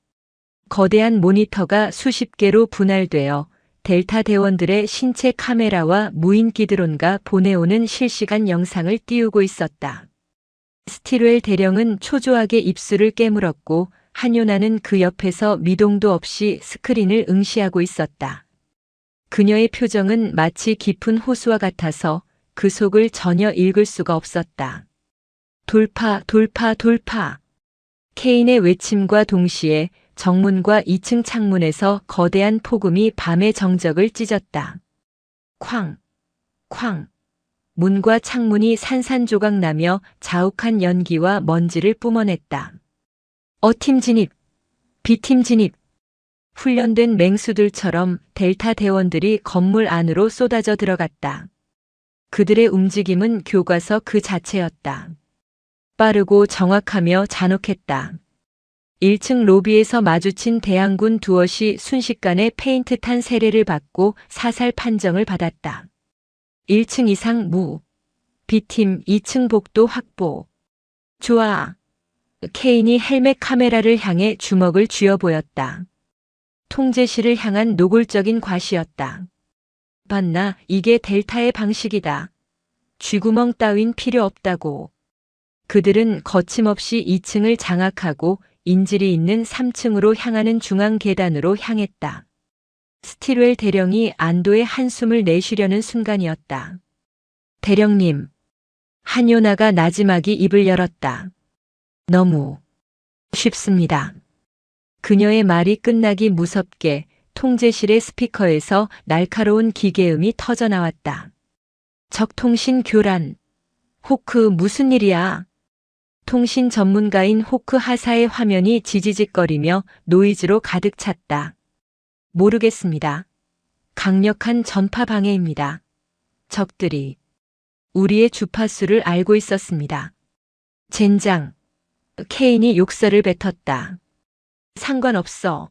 거대한 모니터가 수십 개로 분할되어 델타 대원들의 신체 카메라와 무인기 드론과 보내오는 실시간 영상을 띄우고 있었다. 스틸웰 대령은 초조하게 입술을 깨물었고 한요나는 그 옆에서 미동도 없이 스크린을 응시하고 있었다. 그녀의 표정은 마치 깊은 호수와 같아서 그 속을 전혀 읽을 수가 없었다. 돌파, 돌파, 돌파. 케인의 외침과 동시에 정문과 2층 창문에서 거대한 폭음이 밤의 정적을 찢었다. 쾅, 쾅. 문과 창문이 산산조각 나며 자욱한 연기와 먼지를 뿜어냈다. A팀 진입, B팀 진입. 훈련된 맹수들처럼 델타 대원들이 건물 안으로 쏟아져 들어갔다. 그들의 움직임은 교과서 그 자체였다. 빠르고 정확하며 잔혹했다. 1층 로비에서 마주친 대항군 두엇이 순식간에 페인트 탄 세례를 받고 사살 판정을 받았다. 1층 이상 무, B팀 2층 복도 확보. 좋아. 케인이 헬멧 카메라를 향해 주먹을 쥐어 보였다. 통제실을 향한 노골적인 과시였다. 봤나, 이게 델타의 방식이다. 쥐구멍 따윈 필요 없다고. 그들은 거침없이 2층을 장악하고 인질이 있는 3층으로 향하는 중앙 계단으로 향했다. 스틸웰 대령이 안도의 한숨을 내쉬려는 순간이었다. 대령님. 한요나가 나지막이 입을 열었다. 너무 쉽습니다. 그녀의 말이 끝나기 무섭게 통제실의 스피커에서 날카로운 기계음이 터져나왔다. 적통신 교란. 호크, 무슨 일이야? 통신 전문가인 호크 하사의 화면이 지지직거리며 노이즈로 가득 찼다. 모르겠습니다. 강력한 전파 방해입니다. 적들이 우리의 주파수를 알고 있었습니다. 젠장. 케인이 욕설을 뱉었다. 상관없어.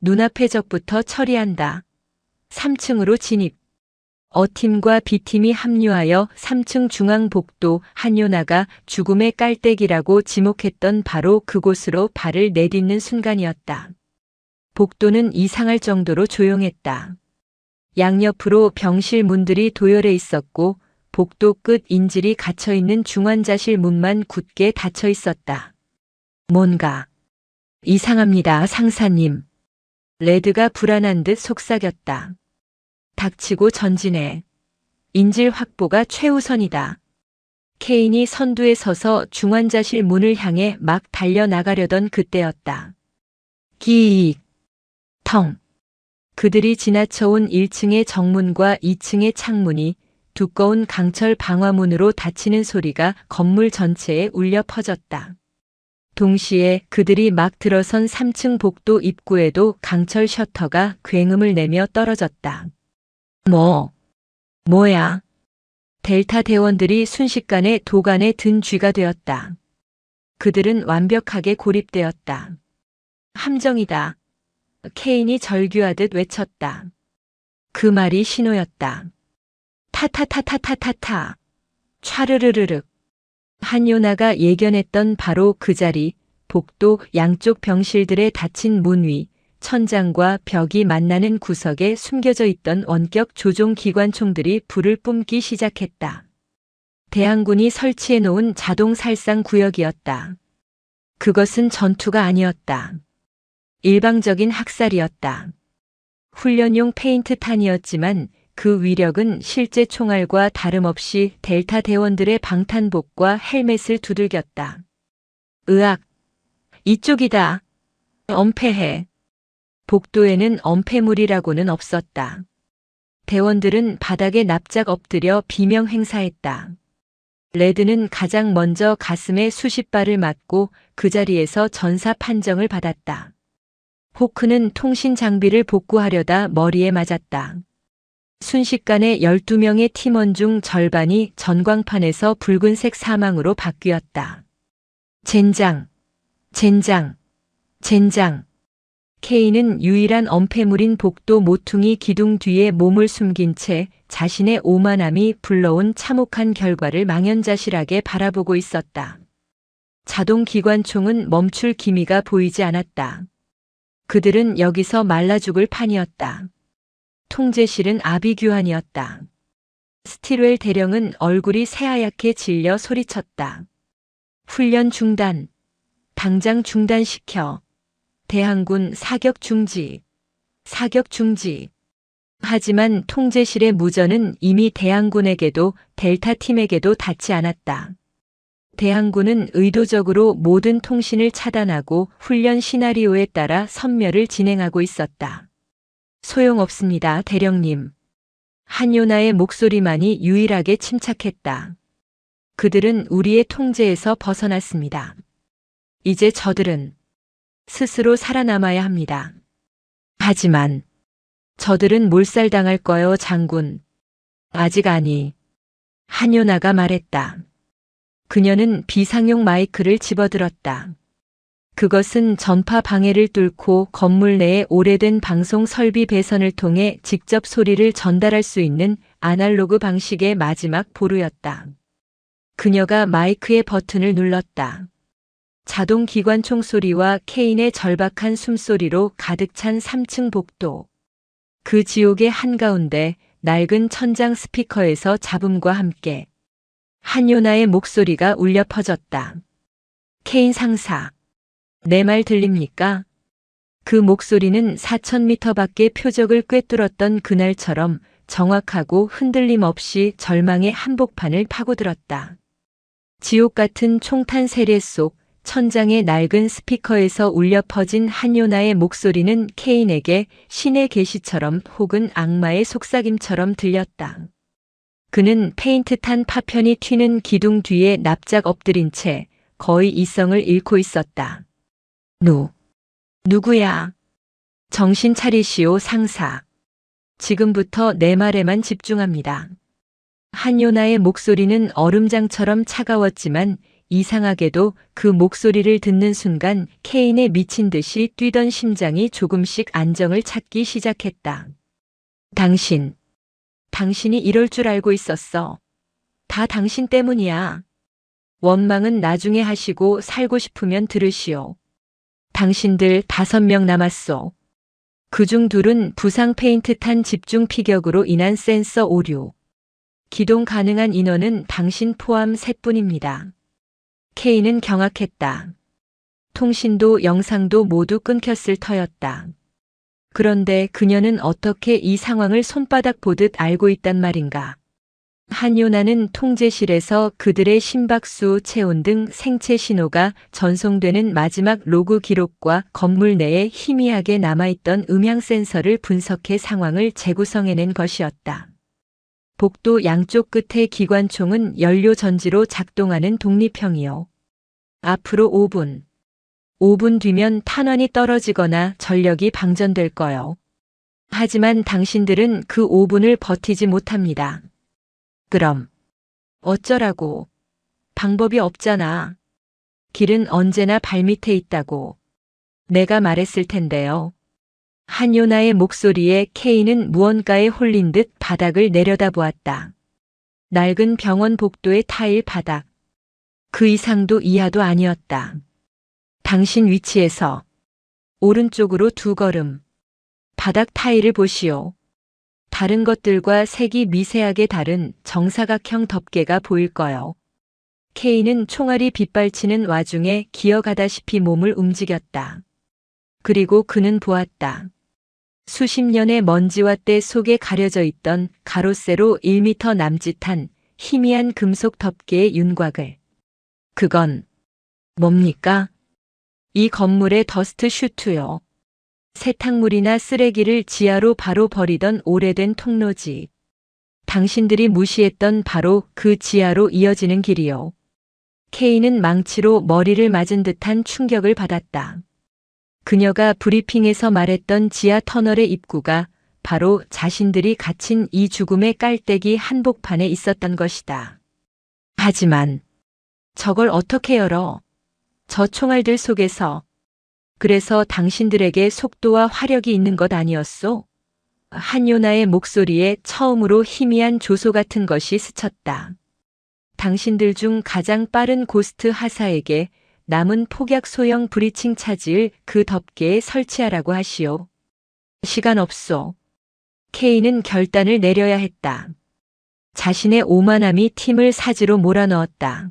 눈앞의 적부터 처리한다. 3층으로 진입. A팀과 B팀이 합류하여 3층 중앙복도 한요나가 죽음의 깔때기라고 지목했던 바로 그곳으로 발을 내딛는 순간이었다. 복도는 이상할 정도로 조용했다. 양옆으로 병실 문들이 도열해 있었고 복도 끝 인질이 갇혀있는 중환자실 문만 굳게 닫혀 있었다. 뭔가 이상합니다, 상사님. 레드가 불안한 듯 속삭였다. 닥치고 전진해. 인질 확보가 최우선이다. 케인이 선두에 서서 중환자실 문을 향해 막 달려나가려던 그때였다. 기익. 텅. 그들이 지나쳐온 1층의 정문과 2층의 창문이 두꺼운 강철 방화문으로 닫히는 소리가 건물 전체에 울려 퍼졌다. 동시에 그들이 막 들어선 3층 복도 입구에도 강철 셔터가 굉음을 내며 떨어졌다. 뭐야? 델타 대원들이 순식간에 도간에 든 쥐가 되었다. 그들은 완벽하게 고립되었다. 함정이다. 케인이 절규하듯 외쳤다. 그 말이 신호였다. 타타타타타타타. 촤르르르륵. 한요나가 예견했던 바로 그 자리, 복도 양쪽 병실들의 닫힌 문 위, 천장과 벽이 만나는 구석에 숨겨져 있던 원격 조종 기관총들이 불을 뿜기 시작했다. 대항군이 설치해 놓은 자동 살상 구역이었다. 그것은 전투가 아니었다. 일방적인 학살이었다. 훈련용 페인트탄이었지만 그 위력은 실제 총알과 다름없이 델타 대원들의 방탄복과 헬멧을 두들겼다. 으악! 이쪽이다. 엄폐해. 복도에는 엄폐물이라고는 없었다. 대원들은 바닥에 납작 엎드려 비명 행사했다. 레드는 가장 먼저 가슴에 수십 발을 맞고 그 자리에서 전사 판정을 받았다. 호크는 통신 장비를 복구하려다 머리에 맞았다. 순식간에 12명의 팀원 중 절반이 전광판에서 붉은색 사망으로 바뀌었다. 젠장. 케인은 유일한 엄폐물인 복도 모퉁이 기둥 뒤에 몸을 숨긴 채 자신의 오만함이 불러온 참혹한 결과를 망연자실하게 바라보고 있었다. 자동 기관총은 멈출 기미가 보이지 않았다. 그들은 여기서 말라 죽을 판이었다. 통제실은 아비규환이었다. 스틸웰 대령은 얼굴이 새하얗게 질려 소리쳤다. 훈련 중단. 당장 중단시켜. 대항군 사격 중지. 하지만 통제실의 무전은 이미 대항군에게도 델타 팀에게도 닿지 않았다. 대항군은 의도적으로 모든 통신을 차단하고 훈련 시나리오에 따라 선멸을 진행하고 있었다. 소용없습니다, 대령님. 한요나의 목소리만이 유일하게 침착했다. 그들은 우리의 통제에서 벗어났습니다. 이제 저들은 스스로 살아남아야 합니다. 하지만 저들은 몰살당할 거요, 장군. 아직 아니. 한요나가 말했다. 그녀는 비상용 마이크를 집어들었다. 그것은 전파 방해를 뚫고 건물 내의 오래된 방송 설비 배선을 통해 직접 소리를 전달할 수 있는 아날로그 방식의 마지막 보루였다. 그녀가 마이크의 버튼을 눌렀다. 자동 기관총 소리와 케인의 절박한 숨소리로 가득 찬 3층 복도. 그 지옥의 한가운데 낡은 천장 스피커에서 잡음과 함께 한요나의 목소리가 울려 퍼졌다. 케인 상사. 내 말 들립니까? 그 목소리는 4,000m 밖의 표적을 꿰뚫었던 그날처럼 정확하고 흔들림 없이 절망의 한복판을 파고들었다. 지옥 같은 총탄 세례 속 천장의 낡은 스피커에서 울려 퍼진 한요나의 목소리는 케인에게 신의 계시처럼 혹은 악마의 속삭임처럼 들렸다. 그는 페인트 탄 파편이 튀는 기둥 뒤에 납작 엎드린 채 거의 이성을 잃고 있었다. 누구야? 정신 차리시오, 상사. 지금부터 내 말에만 집중합니다. 한요나의 목소리는 얼음장처럼 차가웠지만 이상하게도 그 목소리를 듣는 순간 케인의 미친 듯이 뛰던 심장이 조금씩 안정을 찾기 시작했다. 당신이 이럴 줄 알고 있었어. 다 당신 때문이야. 원망은 나중에 하시고 살고 싶으면 들으시오. 당신들 5명 남았소. 그중 2은 부상 페인트 탄 집중 피격으로 인한 센서 오류. 기동 가능한 인원은 당신 포함 3분입니다. 케인은 경악했다. 통신도 영상도 모두 끊겼을 터였다. 그런데 그녀는 어떻게 이 상황을 손바닥 보듯 알고 있단 말인가. 한요나는 통제실에서 그들의 심박수, 체온 등 생체 신호가 전송되는 마지막 로그 기록과 건물 내에 희미하게 남아있던 음향 센서를 분석해 상황을 재구성해낸 것이었다. 복도 양쪽 끝의 기관총은 연료 전지로 작동하는 독립형이요. 앞으로 5분 뒤면 탄환이 떨어지거나 전력이 방전될 거요. 하지만 당신들은 그 5분을 버티지 못합니다. 그럼 어쩌라고? 방법이 없잖아. 길은 언제나 발밑에 있다고. 내가 말했을 텐데요. 한요나의 목소리에 케인은 무언가에 홀린 듯 바닥을 내려다보았다. 낡은 병원 복도의 타일 바닥. 그 이상도 이하도 아니었다. 당신 위치에서 오른쪽으로 2걸음. 바닥 타일을 보시오. 다른 것들과 색이 미세하게 다른 정사각형 덮개가 보일 거요. 케인은 총알이 빗발치는 와중에 기어가다시피 몸을 움직였다. 그리고 그는 보았다. 수십 년의 먼지와 때 속에 가려져 있던 가로세로 1m 남짓한 희미한 금속 덮개의 윤곽을. 그건 뭡니까? 이 건물의 더스트 슈트요. 세탁물이나 쓰레기를 지하로 바로 버리던 오래된 통로지. 당신들이 무시했던 바로 그 지하로 이어지는 길이요. 케인은 망치로 머리를 맞은 듯한 충격을 받았다. 그녀가 브리핑에서 말했던 지하 터널의 입구가 바로 자신들이 갇힌 이 죽음의 깔때기 한복판에 있었던 것이다. 하지만 저걸 어떻게 열어? 저 총알들 속에서. 그래서 당신들에게 속도와 화력이 있는 것 아니었소? 한요나의 목소리에 처음으로 희미한 조소 같은 것이 스쳤다. 당신들 중 가장 빠른 고스트 하사에게 남은 폭약 소형 브리칭 차지를 그 덮개에 설치하라고 하시오. 시간 없소. 케인은 결단을 내려야 했다. 자신의 오만함이 팀을 사지로 몰아넣었다.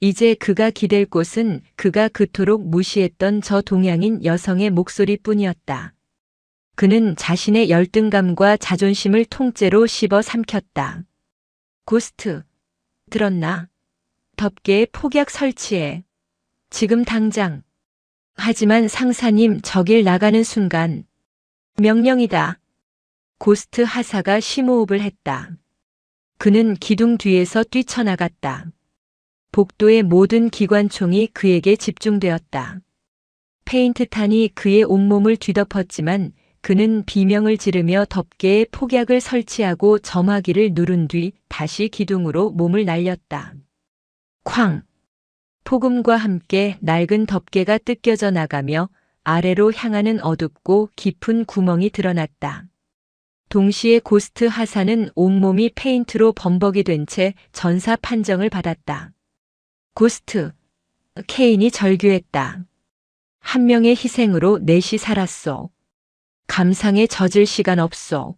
이제 그가 기댈 곳은 그가 그토록 무시했던 저 동양인 여성의 목소리뿐이었다. 그는 자신의 열등감과 자존심을 통째로 씹어 삼켰다. 고스트, 들었나? 덮개에 폭약 설치해. 지금 당장. 하지만 상사님, 저 길 나가는 순간. 명령이다. 고스트 하사가 심호흡을 했다. 그는 기둥 뒤에서 뛰쳐나갔다. 복도의 모든 기관총이 그에게 집중되었다. 페인트탄이 그의 온몸을 뒤덮었지만 그는 비명을 지르며 덮개에 폭약을 설치하고 점화기를 누른 뒤 다시 기둥으로 몸을 날렸다. 쾅! 폭음과 함께 낡은 덮개가 뜯겨져 나가며 아래로 향하는 어둡고 깊은 구멍이 드러났다. 동시에 고스트 하사는 온몸이 페인트로 범벅이 된 채 전사 판정을 받았다. 고스트, 케인이 절규했다. 한 명의 희생으로 넷이 살았소. 감상에 젖을 시간 없소.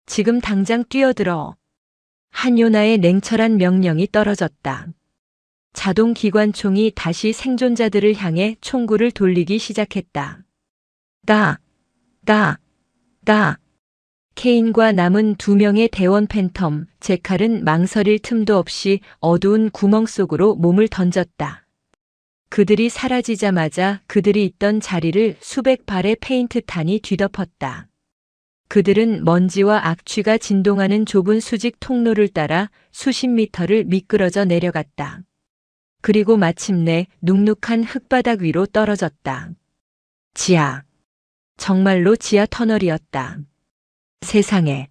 지금 당장 뛰어들어. 한요나의 냉철한 명령이 떨어졌다. 자동 기관총이 다시 생존자들을 향해 총구를 돌리기 시작했다. 케인과 남은 2명의 대원 팬텀, 제칼은 망설일 틈도 없이 어두운 구멍 속으로 몸을 던졌다. 그들이 사라지자마자 그들이 있던 자리를 수백 발의 페인트탄이 뒤덮었다. 그들은 먼지와 악취가 진동하는 좁은 수직 통로를 따라 수십 미터를 미끄러져 내려갔다. 그리고 마침내 눅눅한 흙바닥 위로 떨어졌다. 지하. 정말로 지하 터널이었다. 세상에.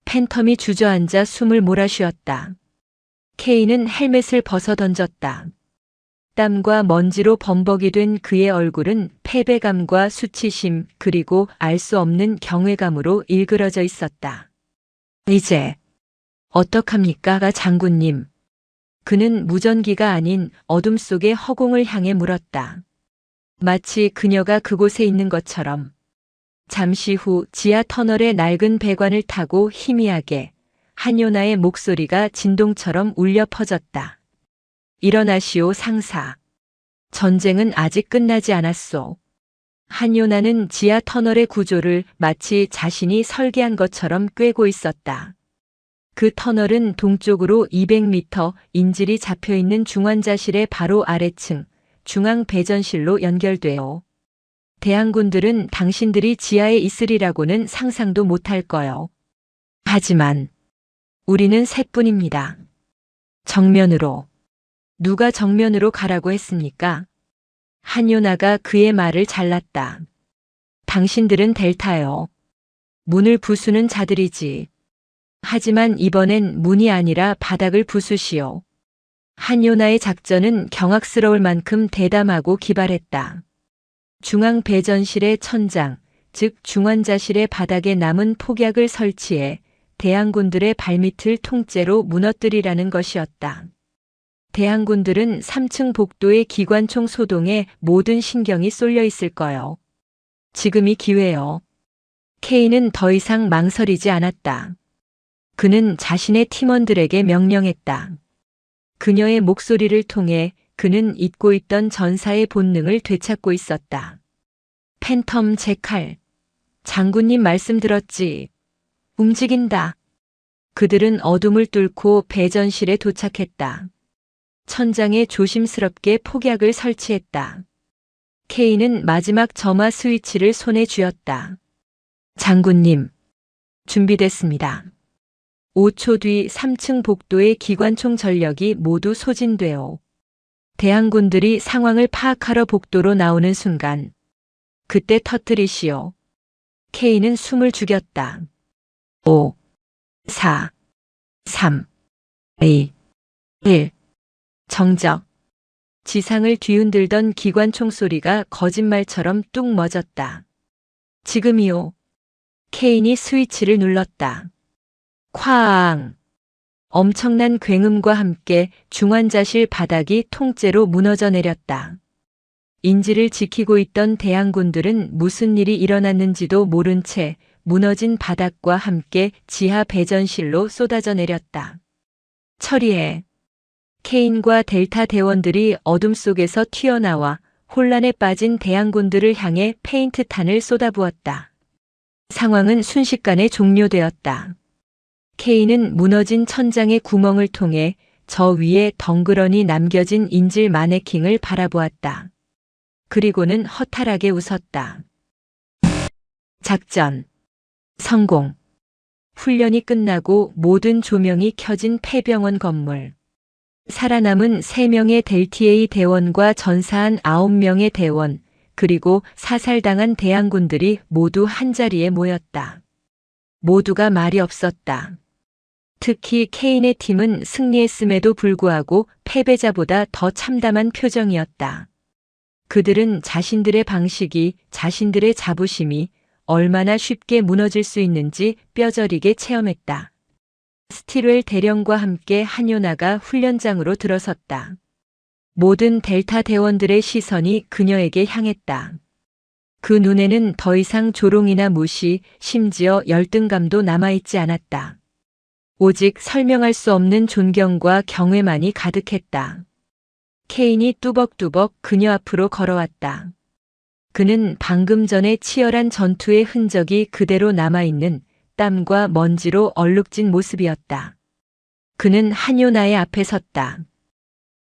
팬텀이 주저앉아 숨을 몰아쉬었다. 케인은 헬멧을 벗어 던졌다. 땀과 먼지로 범벅이 된 그의 얼굴은 패배감과 수치심 그리고 알 수 없는 경외감으로 일그러져 있었다. 이제 어떡합니까, 장군님? 그는 무전기가 아닌 어둠 속의 허공을 향해 물었다. 마치 그녀가 그곳에 있는 것처럼. 잠시 후 지하 터널의 낡은 배관을 타고 희미하게 한요나의 목소리가 진동처럼 울려 퍼졌다. 일어나시오, 상사. 전쟁은 아직 끝나지 않았소. 한요나는 지하 터널의 구조를 마치 자신이 설계한 것처럼 꿰고 있었다. 그 터널은 동쪽으로 200m 인질이 잡혀있는 중환자실의 바로 아래층, 중앙 배전실로 연결돼요. 대항군들은 당신들이 지하에 있으리라고는 상상도 못할 거요. 하지만 우리는 셋뿐입니다. 정면으로. 누가 정면으로 가라고 했습니까? 한요나가 그의 말을 잘랐다. 당신들은 델타요. 문을 부수는 자들이지. 하지만 이번엔 문이 아니라 바닥을 부수시오. 한요나의 작전은 경악스러울 만큼 대담하고 기발했다. 중앙 배전실의 천장, 즉 중환자실의 바닥에 남은 폭약을 설치해 대항군들의 발밑을 통째로 무너뜨리라는 것이었다. 대항군들은 3층 복도의 기관총 소동에 모든 신경이 쏠려 있을 거요. 지금이 기회요. 케인은 더 이상 망설이지 않았다. 그는 자신의 팀원들에게 명령했다. 그녀의 목소리를 통해 그는 잊고 있던 전사의 본능을 되찾고 있었다. 팬텀 제칼. 장군님 말씀 들었지. 움직인다. 그들은 어둠을 뚫고 배전실에 도착했다. 천장에 조심스럽게 폭약을 설치했다. 케인은 마지막 점화 스위치를 손에 쥐었다. 장군님, 준비됐습니다. 5초 뒤 3층 복도의 기관총 전력이 모두 소진되어 대항군들이 상황을 파악하러 복도로 나오는 순간 그때 터뜨리시오. 케인은 숨을 죽였다. 5, 4, 3, 2, 1. 정적. 지상을 뒤흔들던 기관총 소리가 거짓말처럼 뚝 멎었다. 지금이요. 케인이 스위치를 눌렀다. 쾅! 엄청난 굉음과 함께 중환자실 바닥이 통째로 무너져 내렸다. 인지를 지키고 있던 대항군들은 무슨 일이 일어났는지도 모른 채 무너진 바닥과 함께 지하 배전실로 쏟아져 내렸다. 처리해. 케인과 델타 대원들이 어둠 속에서 튀어나와 혼란에 빠진 대항군들을 향해 페인트탄을 쏟아부었다. 상황은 순식간에 종료되었다. 케인은 무너진 천장의 구멍을 통해 저 위에 덩그러니 남겨진 인질 마네킹을 바라보았다. 그리고는 허탈하게 웃었다. 작전 성공. 훈련이 끝나고 모든 조명이 켜진 폐병원 건물. 살아남은 3명의 델TA 대원과 전사한 9명의 대원, 그리고 사살당한 대항군들이 모두 한자리에 모였다. 모두가 말이 없었다. 특히 케인의 팀은 승리했음에도 불구하고 패배자보다 더 참담한 표정이었다. 그들은 자신들의 방식이, 자신들의 자부심이 얼마나 쉽게 무너질 수 있는지 뼈저리게 체험했다. 스틸웰 대령과 함께 한요나가 훈련장으로 들어섰다. 모든 델타 대원들의 시선이 그녀에게 향했다. 그 눈에는 더 이상 조롱이나 무시, 심지어 열등감도 남아있지 않았다. 오직 설명할 수 없는 존경과 경외만이 가득했다. 케인이 뚜벅뚜벅 그녀 앞으로 걸어왔다. 그는 방금 전에 치열한 전투의 흔적이 그대로 남아있는 땀과 먼지로 얼룩진 모습이었다. 그는 한요나의 앞에 섰다.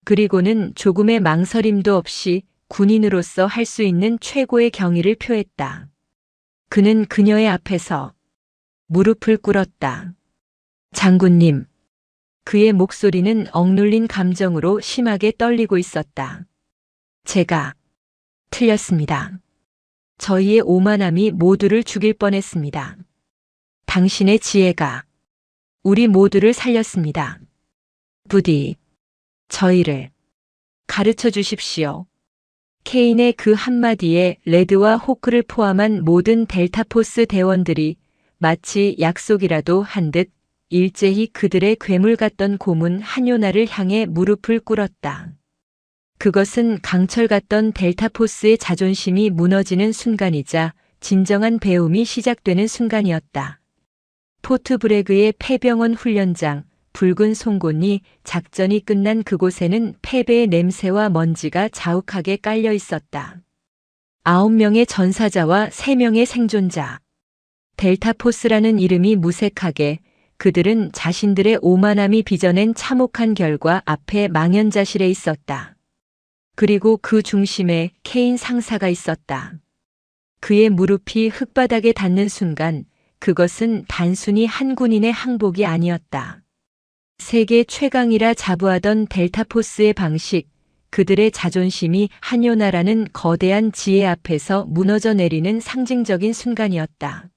그리고는 조금의 망설임도 없이 군인으로서 할 수 있는 최고의 경의를 표했다. 그는 그녀의 앞에서 무릎을 꿇었다. 장군님. 그의 목소리는 억눌린 감정으로 심하게 떨리고 있었다. 제가 틀렸습니다. 저희의 오만함이 모두를 죽일 뻔했습니다. 당신의 지혜가 우리 모두를 살렸습니다. 부디 저희를 가르쳐 주십시오. 케인의 그 한마디에 레드와 호크를 포함한 모든 델타포스 대원들이 마치 약속이라도 한 듯 일제히 그들의 괴물 같던 고문 한요나를 향해 무릎을 꿇었다. 그것은 강철 같던 델타포스의 자존심이 무너지는 순간이자 진정한 배움이 시작되는 순간이었다. 포트브레그의 폐병원 훈련장, 붉은 송곳니, 작전이 끝난 그곳에는 패배의 냄새와 먼지가 자욱하게 깔려 있었다. 9명의 전사자와 3명의 생존자. 델타포스라는 이름이 무색하게 그들은 자신들의 오만함이 빚어낸 참혹한 결과 앞에 망연자실해 있었다. 그리고 그 중심에 케인 상사가 있었다. 그의 무릎이 흙바닥에 닿는 순간 그것은 단순히 한 군인의 항복이 아니었다. 세계 최강이라 자부하던 델타포스의 방식, 그들의 자존심이 한요나라는 거대한 지혜 앞에서 무너져 내리는 상징적인 순간이었다.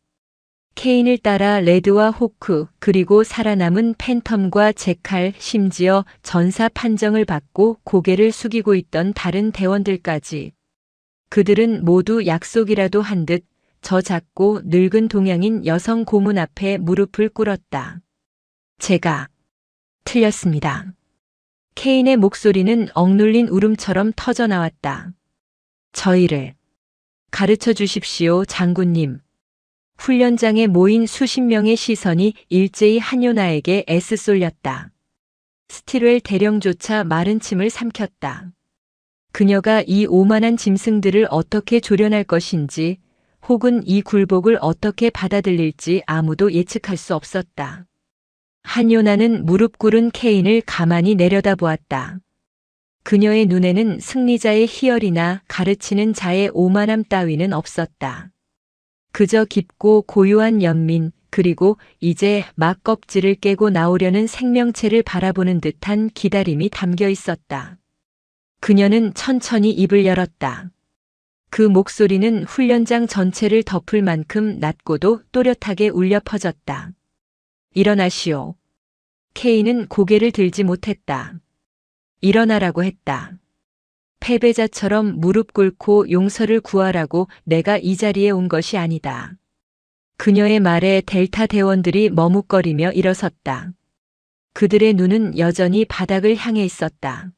케인을 따라 레드와 호크, 그리고 살아남은 팬텀과 제칼, 심지어 전사 판정을 받고 고개를 숙이고 있던 다른 대원들까지. 그들은 모두 약속이라도 한 듯 저 작고 늙은 동양인 여성 고문 앞에 무릎을 꿇었다. 제가 틀렸습니다. 케인의 목소리는 억눌린 울음처럼 터져나왔다. 저희를 가르쳐 주십시오, 장군님. 훈련장에 모인 수십 명의 시선이 일제히 한요나에게 애쓰 쏠렸다. 스틸웰 대령조차 마른 침을 삼켰다. 그녀가 이 오만한 짐승들을 어떻게 조련할 것인지, 혹은 이 굴복을 어떻게 받아들일지 아무도 예측할 수 없었다. 한요나는 무릎 꿇은 케인을 가만히 내려다보았다. 그녀의 눈에는 승리자의 희열이나 가르치는 자의 오만함 따위는 없었다. 그저 깊고 고요한 연민, 그리고 이제 막 껍질을 깨고 나오려는 생명체를 바라보는 듯한 기다림이 담겨 있었다. 그녀는 천천히 입을 열었다. 그 목소리는 훈련장 전체를 덮을 만큼 낮고도 또렷하게 울려 퍼졌다. 일어나시오. 케인은 고개를 들지 못했다. 일어나라고 했다. 패배자처럼 무릎 꿇고 용서를 구하라고 내가 이 자리에 온 것이 아니다. 그녀의 말에 델타 대원들이 머뭇거리며 일어섰다. 그들의 눈은 여전히 바닥을 향해 있었다.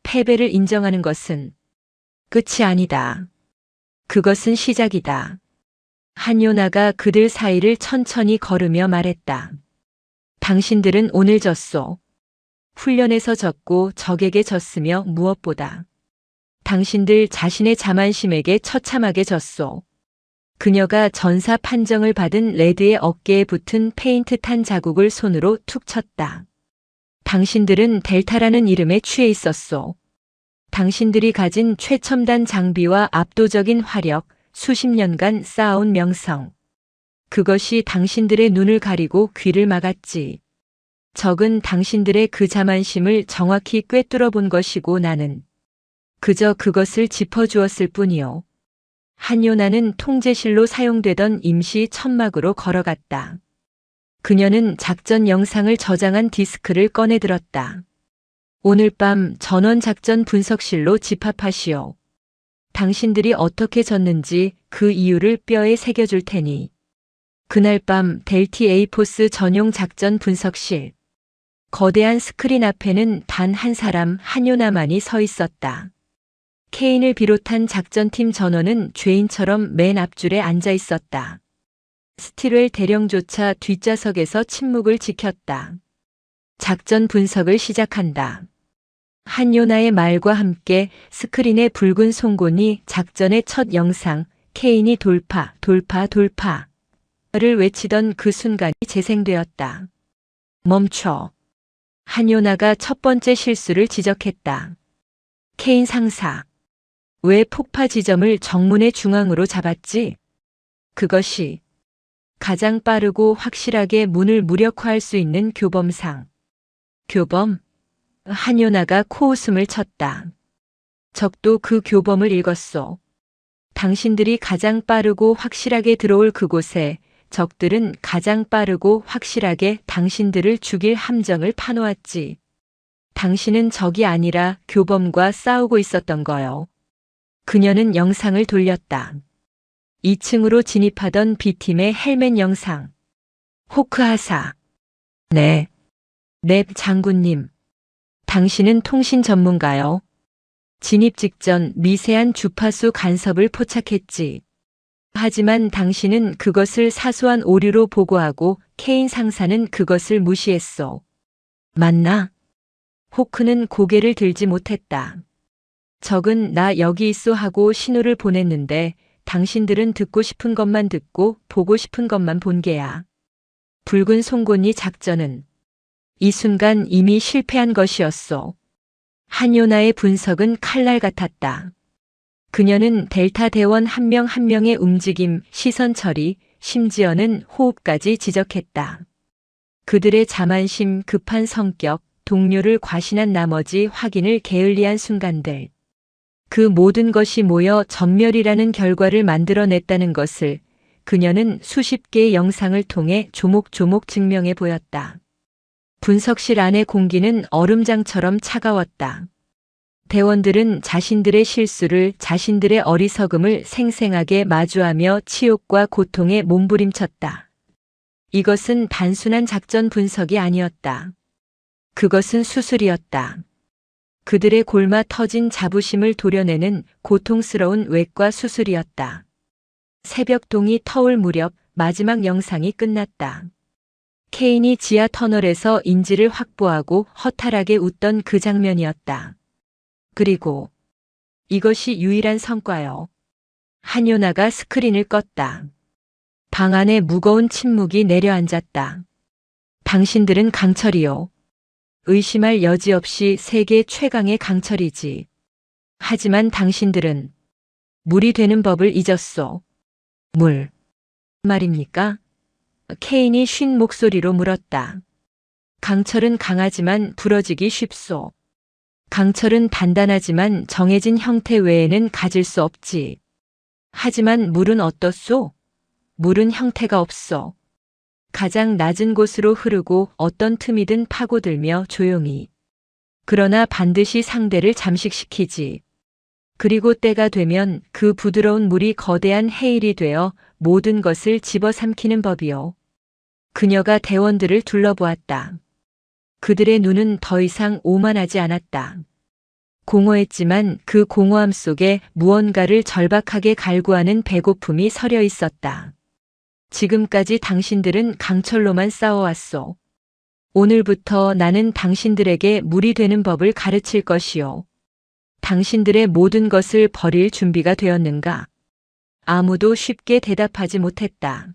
패배를 인정하는 것은 끝이 아니다. 그것은 시작이다. 한요나가 그들 사이를 천천히 걸으며 말했다. 당신들은 오늘 졌소. 훈련에서 졌고 적에게 졌으며 무엇보다 당신들 자신의 자만심에게 처참하게 졌소. 그녀가 전사 판정을 받은 레드의 어깨에 붙은 페인트 탄 자국을 손으로 툭 쳤다. 당신들은 델타라는 이름에 취해 있었소. 당신들이 가진 최첨단 장비와 압도적인 화력, 수십 년간 쌓아온 명성. 그것이 당신들의 눈을 가리고 귀를 막았지. 적은 당신들의 그 자만심을 정확히 꿰뚫어 본 것이고 나는 그저 그것을 짚어주었을 뿐이요. 한요나는 통제실로 사용되던 임시 천막으로 걸어갔다. 그녀는 작전 영상을 저장한 디스크를 꺼내 들었다. 오늘 밤 전원 작전 분석실로 집합하시오. 당신들이 어떻게 졌는지 그 이유를 뼈에 새겨줄 테니. 그날 밤 델티 에이포스 전용 작전 분석실. 거대한 스크린 앞에는 단 한 사람 한요나만이 서 있었다. 케인을 비롯한 작전팀 전원은 죄인처럼 맨 앞줄에 앉아 있었다. 스틸웰 대령조차 뒷좌석에서 침묵을 지켰다. 작전 분석을 시작한다. 한요나의 말과 함께 스크린의 붉은 송곳니 작전의 첫 영상, 케인이 돌파, 돌파, 돌파를 외치던 그 순간이 재생되었다. 멈춰. 한요나가 첫 번째 실수를 지적했다. 케인 상사. 왜 폭파 지점을 정문의 중앙으로 잡았지? 그것이 가장 빠르고 확실하게 문을 무력화할 수 있는 교범상. 교범? 한요나가 코웃음을 쳤다. 적도 그 교범을 읽었소. 당신들이 가장 빠르고 확실하게 들어올 그곳에 적들은 가장 빠르고 확실하게 당신들을 죽일 함정을 파놓았지. 당신은 적이 아니라 교범과 싸우고 있었던 거요. 그녀는 영상을 돌렸다. 2층으로 진입하던 B팀의 헬멧 영상. 호크 하사. 네. 넵 장군님. 당신은 통신 전문가요. 진입 직전 미세한 주파수 간섭을 포착했지. 하지만 당신은 그것을 사소한 오류로 보고하고 케인 상사는 그것을 무시했소. 맞나? 호크는 고개를 들지 못했다. 적은 나 여기 있소 하고 신호를 보냈는데 당신들은 듣고 싶은 것만 듣고 보고 싶은 것만 본 게야. 붉은 송곳니 작전은 이 순간 이미 실패한 것이었소. 한요나의 분석은 칼날 같았다. 그녀는 델타 대원 한 명 한 명의 움직임, 시선 처리, 심지어는 호흡까지 지적했다. 그들의 자만심, 급한 성격, 동료를 과신한 나머지 확인을 게을리한 순간들. 그 모든 것이 모여 전멸이라는 결과를 만들어냈다는 것을 그녀는 수십 개의 영상을 통해 조목조목 증명해 보였다. 분석실 안의 공기는 얼음장처럼 차가웠다. 대원들은 자신들의 실수를, 자신들의 어리석음을 생생하게 마주하며 치욕과 고통에 몸부림쳤다. 이것은 단순한 작전 분석이 아니었다. 그것은 수술이었다. 그들의 골마 터진 자부심을 도려내는 고통스러운 외과 수술이었다. 새벽동이 터울 무렵 마지막 영상이 끝났다. 케인이 지하 터널에서 인지를 확보하고 허탈하게 웃던 그 장면이었다. 그리고 이것이 유일한 성과요. 한요나가 스크린을 껐다. 방 안에 무거운 침묵이 내려앉았다. 당신들은 강철이요. 의심할 여지 없이 세계 최강의 강철이지. 하지만 당신들은 물이 되는 법을 잊었소. 물. 말입니까? 케인이 쉰 목소리로 물었다. 강철은 강하지만 부러지기 쉽소. 강철은 단단하지만 정해진 형태 외에는 가질 수 없지. 하지만 물은 어떻소? 물은 형태가 없어. 가장 낮은 곳으로 흐르고 어떤 틈이든 파고들며 조용히. 그러나 반드시 상대를 잠식시키지. 그리고 때가 되면 그 부드러운 물이 거대한 해일이 되어 모든 것을 집어삼키는 법이요. 그녀가 대원들을 둘러보았다. 그들의 눈은 더 이상 오만하지 않았다. 공허했지만 그 공허함 속에 무언가를 절박하게 갈구하는 배고픔이 서려 있었다. 지금까지 당신들은 강철로만 싸워왔소. 오늘부터 나는 당신들에게 물이 되는 법을 가르칠 것이요. 당신들의 모든 것을 버릴 준비가 되었는가? 아무도 쉽게 대답하지 못했다.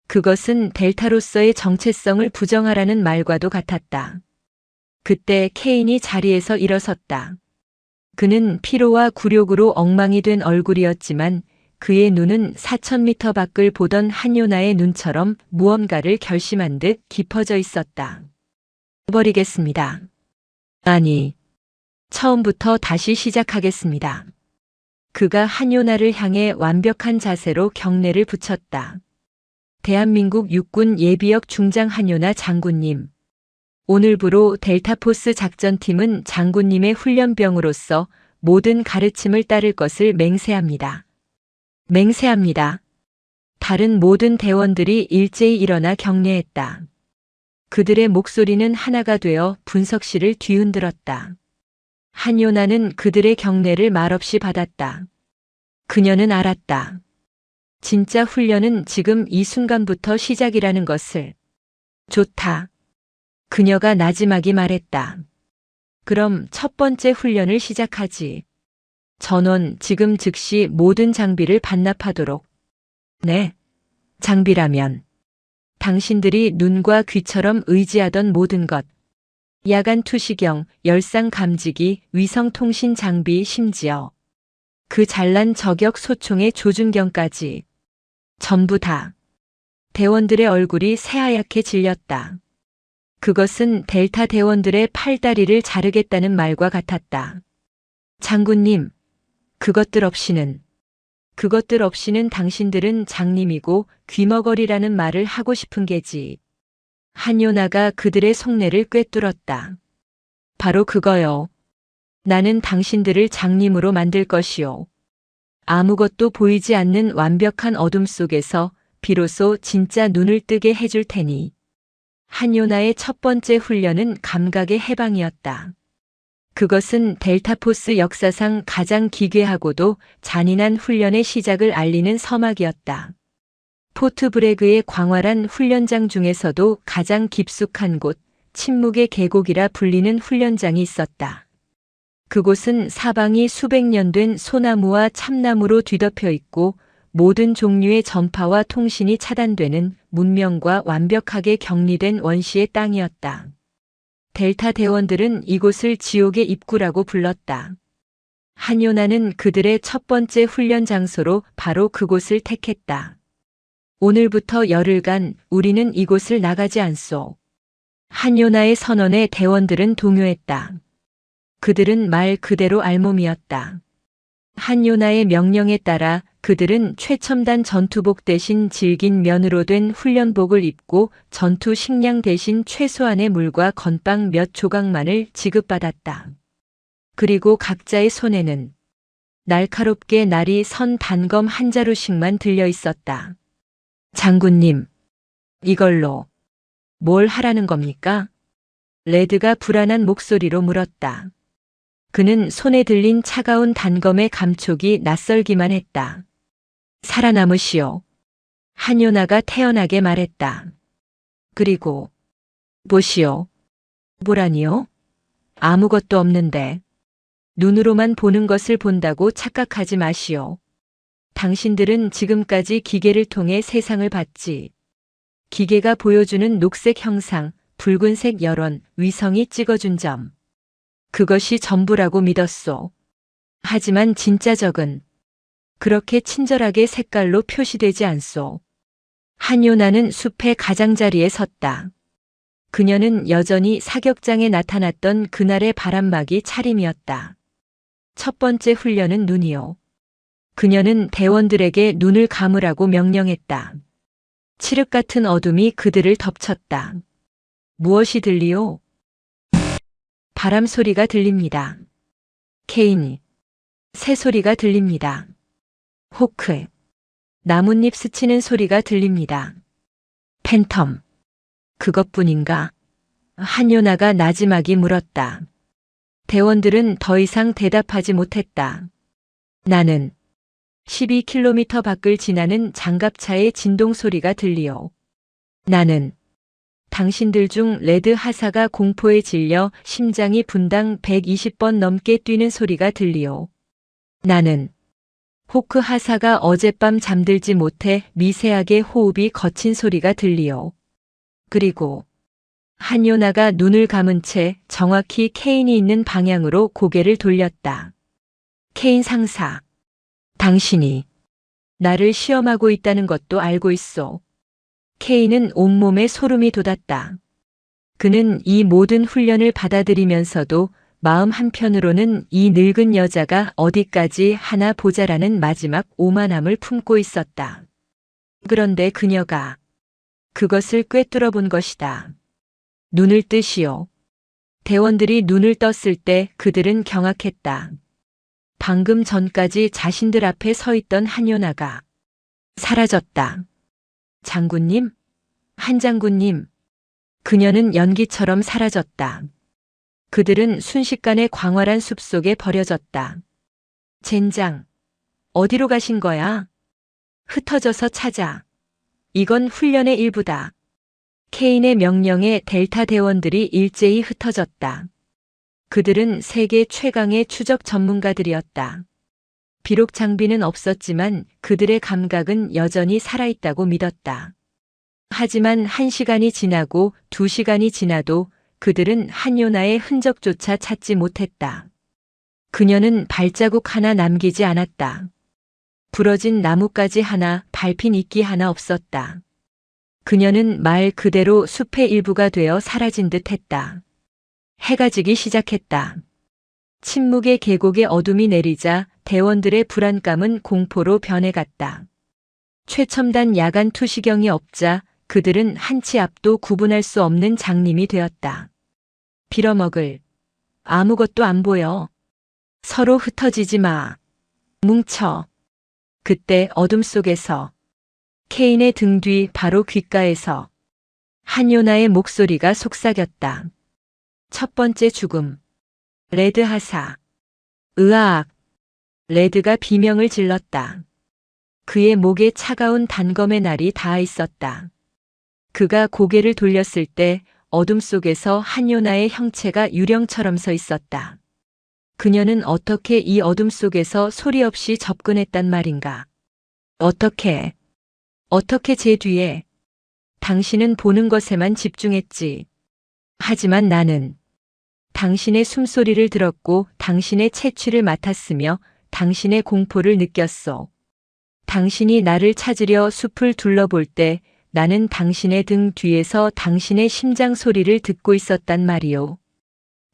그것은 델타로서의 정체성을 부정하라는 말과도 같았다. 그때 케인이 자리에서 일어섰다. 그는 피로와 굴욕으로 엉망이 된 얼굴이었지만 그의 눈은 4000m 밖을 보던 한요나의 눈처럼 무언가를 결심한 듯 깊어져 있었다. 버리겠습니다. 아니, 처음부터 다시 시작하겠습니다. 그가 한요나를 향해 완벽한 자세로 경례를 붙였다. 대한민국 육군 예비역 중장 한요나 장군님. 오늘부로 델타포스 작전팀은 장군님의 훈련병으로서 모든 가르침을 따를 것을 맹세합니다. 맹세합니다. 다른 모든 대원들이 일제히 일어나 격려했다. 그들의 목소리는 하나가 되어 분석실을 뒤흔들었다. 한요나는 그들의 격려를 말없이 받았다. 그녀는 알았다. 진짜 훈련은 지금 이 순간부터 시작이라는 것을. 좋다. 그녀가 나지막이 말했다. 그럼 첫 번째 훈련을 시작하지. 전원 지금 즉시 모든 장비를 반납하도록. 네. 장비라면. 당신들이 눈과 귀처럼 의지하던 모든 것. 야간 투시경, 열상 감지기, 위성 통신 장비 심지어 그 잘난 저격 소총의 조준경까지. 전부 다. 대원들의 얼굴이 새하얗게 질렸다. 그것은 델타 대원들의 팔다리를 자르겠다는 말과 같았다. 장군님, 그것들 없이는 당신들은 장님이고 귀머거리라는 말을 하고 싶은 게지. 한요나가 그들의 속내를 꿰뚫었다. 바로 그거요. 나는 당신들을 장님으로 만들 것이요. 아무것도 보이지 않는 완벽한 어둠 속에서 비로소 진짜 눈을 뜨게 해줄 테니. 한요나의 첫 번째 훈련은 감각의 해방이었다. 그것은 델타포스 역사상 가장 기괴하고도 잔인한 훈련의 시작을 알리는 서막이었다. 포트 브레그의 광활한 훈련장 중에서도 가장 깊숙한 곳, 침묵의 계곡이라 불리는 훈련장이 있었다. 그곳은 사방이 수백 년 된 소나무와 참나무로 뒤덮여 있고 모든 종류의 전파와 통신이 차단되는 문명과 완벽하게 격리된 원시의 땅이었다. 델타 대원들은 이곳을 지옥의 입구라고 불렀다. 한요나는 그들의 첫 번째 훈련 장소로 바로 그곳을 택했다. 오늘부터 열흘간 우리는 이곳을 나가지 않소. 한요나의 선언에 대원들은 동요했다. 그들은 말 그대로 알몸이었다. 한요나의 명령에 따라 그들은 최첨단 전투복 대신 질긴 면으로 된 훈련복을 입고 전투 식량 대신 최소한의 물과 건빵 몇 조각만을 지급받았다. 그리고 각자의 손에는 날카롭게 날이 선 단검 한 자루씩만 들려 있었다. 장군님, 이걸로 뭘 하라는 겁니까? 레드가 불안한 목소리로 물었다. 그는 손에 들린 차가운 단검의 감촉이 낯설기만 했다. 살아남으시오. 한요나가 태연하게 말했다. 그리고 보시오. 보라니요? 아무것도 없는데. 눈으로만 보는 것을 본다고 착각하지 마시오. 당신들은 지금까지 기계를 통해 세상을 봤지. 기계가 보여주는 녹색 형상, 붉은색 열원, 위성이 찍어준 점. 그것이 전부라고 믿었소. 하지만 진짜 적은 그렇게 친절하게 색깔로 표시되지 않소. 한요나는 숲의 가장자리에 섰다. 그녀는 여전히 사격장에 나타났던 그날의 바람막이 차림이었다. 첫 번째 훈련은 눈이요. 그녀는 대원들에게 눈을 감으라고 명령했다. 칠흑 같은 어둠이 그들을 덮쳤다. 무엇이 들리오? 바람 소리가 들립니다. 케인이. 새소리가 들립니다. 호크. 나뭇잎 스치는 소리가 들립니다. 팬텀. 그것뿐인가? 한요나가 나지막이 물었다. 대원들은 더 이상 대답하지 못했다. 나는 12km 밖을 지나는 장갑차의 진동 소리가 들리오. 나는 당신들 중 레드 하사가 공포에 질려 심장이 분당 120번 넘게 뛰는 소리가 들리오. 나는 호크 하사가 어젯밤 잠들지 못해 미세하게 호흡이 거친 소리가 들리오. 그리고 한요나가 눈을 감은 채 정확히 케인이 있는 방향으로 고개를 돌렸다. 케인 상사, 당신이 나를 시험하고 있다는 것도 알고 있소. 케인은 온몸에 소름이 돋았다. 그는 이 모든 훈련을 받아들이면서도 마음 한편으로는 이 늙은 여자가 어디까지 하나 보자라는 마지막 오만함을 품고 있었다. 그런데 그녀가 그것을 꿰뚫어 본 것이다. 눈을 뜨시오. 대원들이 눈을 떴을 때 그들은 경악했다. 방금 전까지 자신들 앞에 서 있던 한요나가 사라졌다. 장군님? 한 장군님. 그녀는 연기처럼 사라졌다. 그들은 순식간에 광활한 숲속에 버려졌다. 젠장, 어디로 가신 거야? 흩어져서 찾아. 이건 훈련의 일부다. 케인의 명령에 델타 대원들이 일제히 흩어졌다. 그들은 세계 최강의 추적 전문가들이었다. 비록 장비는 없었지만 그들의 감각은 여전히 살아있다고 믿었다. 하지만 1시간이 지나고 2시간이 지나도 그들은 한요나의 흔적조차 찾지 못했다. 그녀는 발자국 하나 남기지 않았다. 부러진 나뭇가지 하나, 밟힌 이끼 하나 없었다. 그녀는 말 그대로 숲의 일부가 되어 사라진 듯 했다. 해가 지기 시작했다. 침묵의 계곡에 어둠이 내리자 대원들의 불안감은 공포로 변해갔다. 최첨단 야간 투시경이 없자 그들은 한치 앞도 구분할 수 없는 장님이 되었다. 빌어먹을. 아무것도 안 보여. 서로 흩어지지 마. 뭉쳐. 그때 어둠 속에서 케인의 등 뒤 바로 귓가에서 한요나의 목소리가 속삭였다. 첫 번째 죽음. 레드 하사. 으악. 레드가 비명을 질렀다. 그의 목에 차가운 단검의 날이 닿아 있었다. 그가 고개를 돌렸을 때 어둠 속에서 한요나의 형체가 유령처럼 서 있었다. 그녀는 어떻게 이 어둠 속에서 소리 없이 접근했단 말인가? 어떻게 제 뒤에? 당신은 보는 것에만 집중했지. 하지만 나는 당신의 숨소리를 들었고 당신의 채취를 맡았으며 당신의 공포를 느꼈소. 당신이 나를 찾으려 숲을 둘러볼 때 나는 당신의 등 뒤에서 당신의 심장 소리를 듣고 있었단 말이오.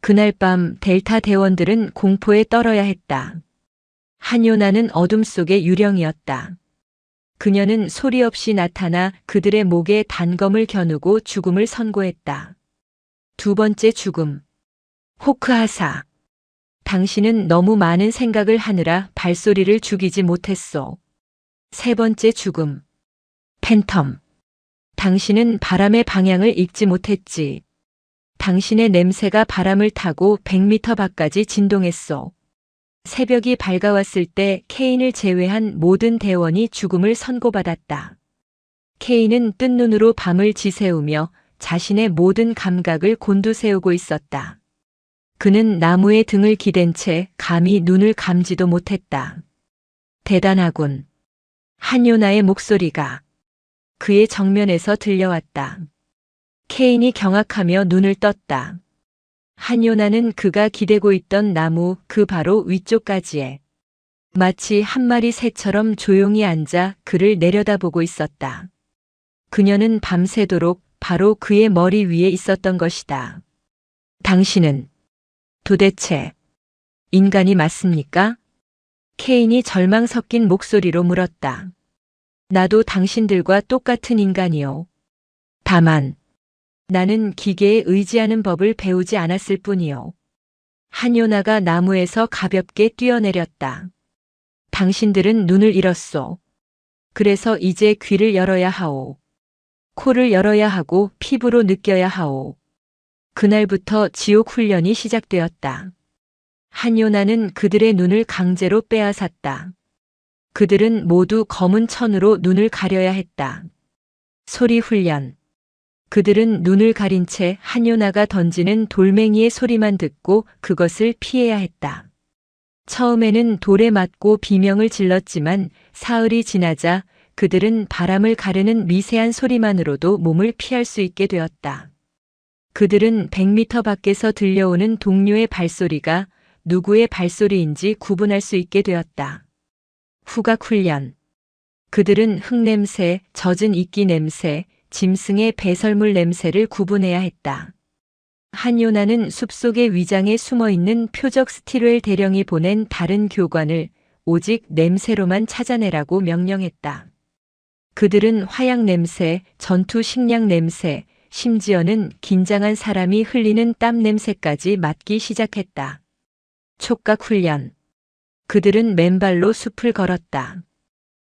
그날 밤 델타 대원들은 공포에 떨어야 했다. 한요나는 어둠 속의 유령이었다. 그녀는 소리 없이 나타나 그들의 목에 단검을 겨누고 죽음을 선고했다. 두 번째 죽음. 호크하사. 당신은 너무 많은 생각을 하느라 발소리를 죽이지 못했소. 세 번째 죽음. 팬텀. 당신은 바람의 방향을 읽지 못했지. 당신의 냄새가 바람을 타고 100m 밖까지 진동했소. 새벽이 밝아왔을 때 케인을 제외한 모든 대원이 죽음을 선고받았다. 케인은 뜬 눈으로 밤을 지새우며 자신의 모든 감각을 곤두세우고 있었다. 그는 나무에 등을 기댄 채 감히 눈을 감지도 못했다. 대단하군. 한요나의 목소리가 그의 정면에서 들려왔다. 케인이 경악하며 눈을 떴다. 한요나는 그가 기대고 있던 나무 그 바로 위쪽까지에 마치 한 마리 새처럼 조용히 앉아 그를 내려다보고 있었다. 그녀는 밤새도록 바로 그의 머리 위에 있었던 것이다. 당신은 도대체 인간이 맞습니까? 케인이 절망 섞인 목소리로 물었다. 나도 당신들과 똑같은 인간이요. 다만 나는 기계에 의지하는 법을 배우지 않았을 뿐이요. 한요나가 나무에서 가볍게 뛰어내렸다. 당신들은 눈을 잃었소. 그래서 이제 귀를 열어야 하오. 코를 열어야 하고 피부로 느껴야 하오. 그날부터 지옥 훈련이 시작되었다. 한요나는 그들의 눈을 강제로 빼앗았다. 그들은 모두 검은 천으로 눈을 가려야 했다. 소리 훈련. 그들은 눈을 가린 채 한요나가 던지는 돌멩이의 소리만 듣고 그것을 피해야 했다. 처음에는 돌에 맞고 비명을 질렀지만 사흘이 지나자 그들은 바람을 가르는 미세한 소리만으로도 몸을 피할 수 있게 되었다. 그들은 100m 밖에서 들려오는 동료의 발소리가 누구의 발소리인지 구분할 수 있게 되었다. 후각 훈련. 그들은 흙냄새, 젖은 이끼 냄새, 짐승의 배설물 냄새를 구분해야 했다. 한요나는 숲속의 위장에 숨어있는 표적 스티르엘 대령이 보낸 다른 교관을 오직 냄새로만 찾아내라고 명령했다. 그들은 화약 냄새, 전투 식량 냄새, 심지어는 긴장한 사람이 흘리는 땀 냄새까지 맡기 시작했다. 촉각 훈련. 그들은 맨발로 숲을 걸었다.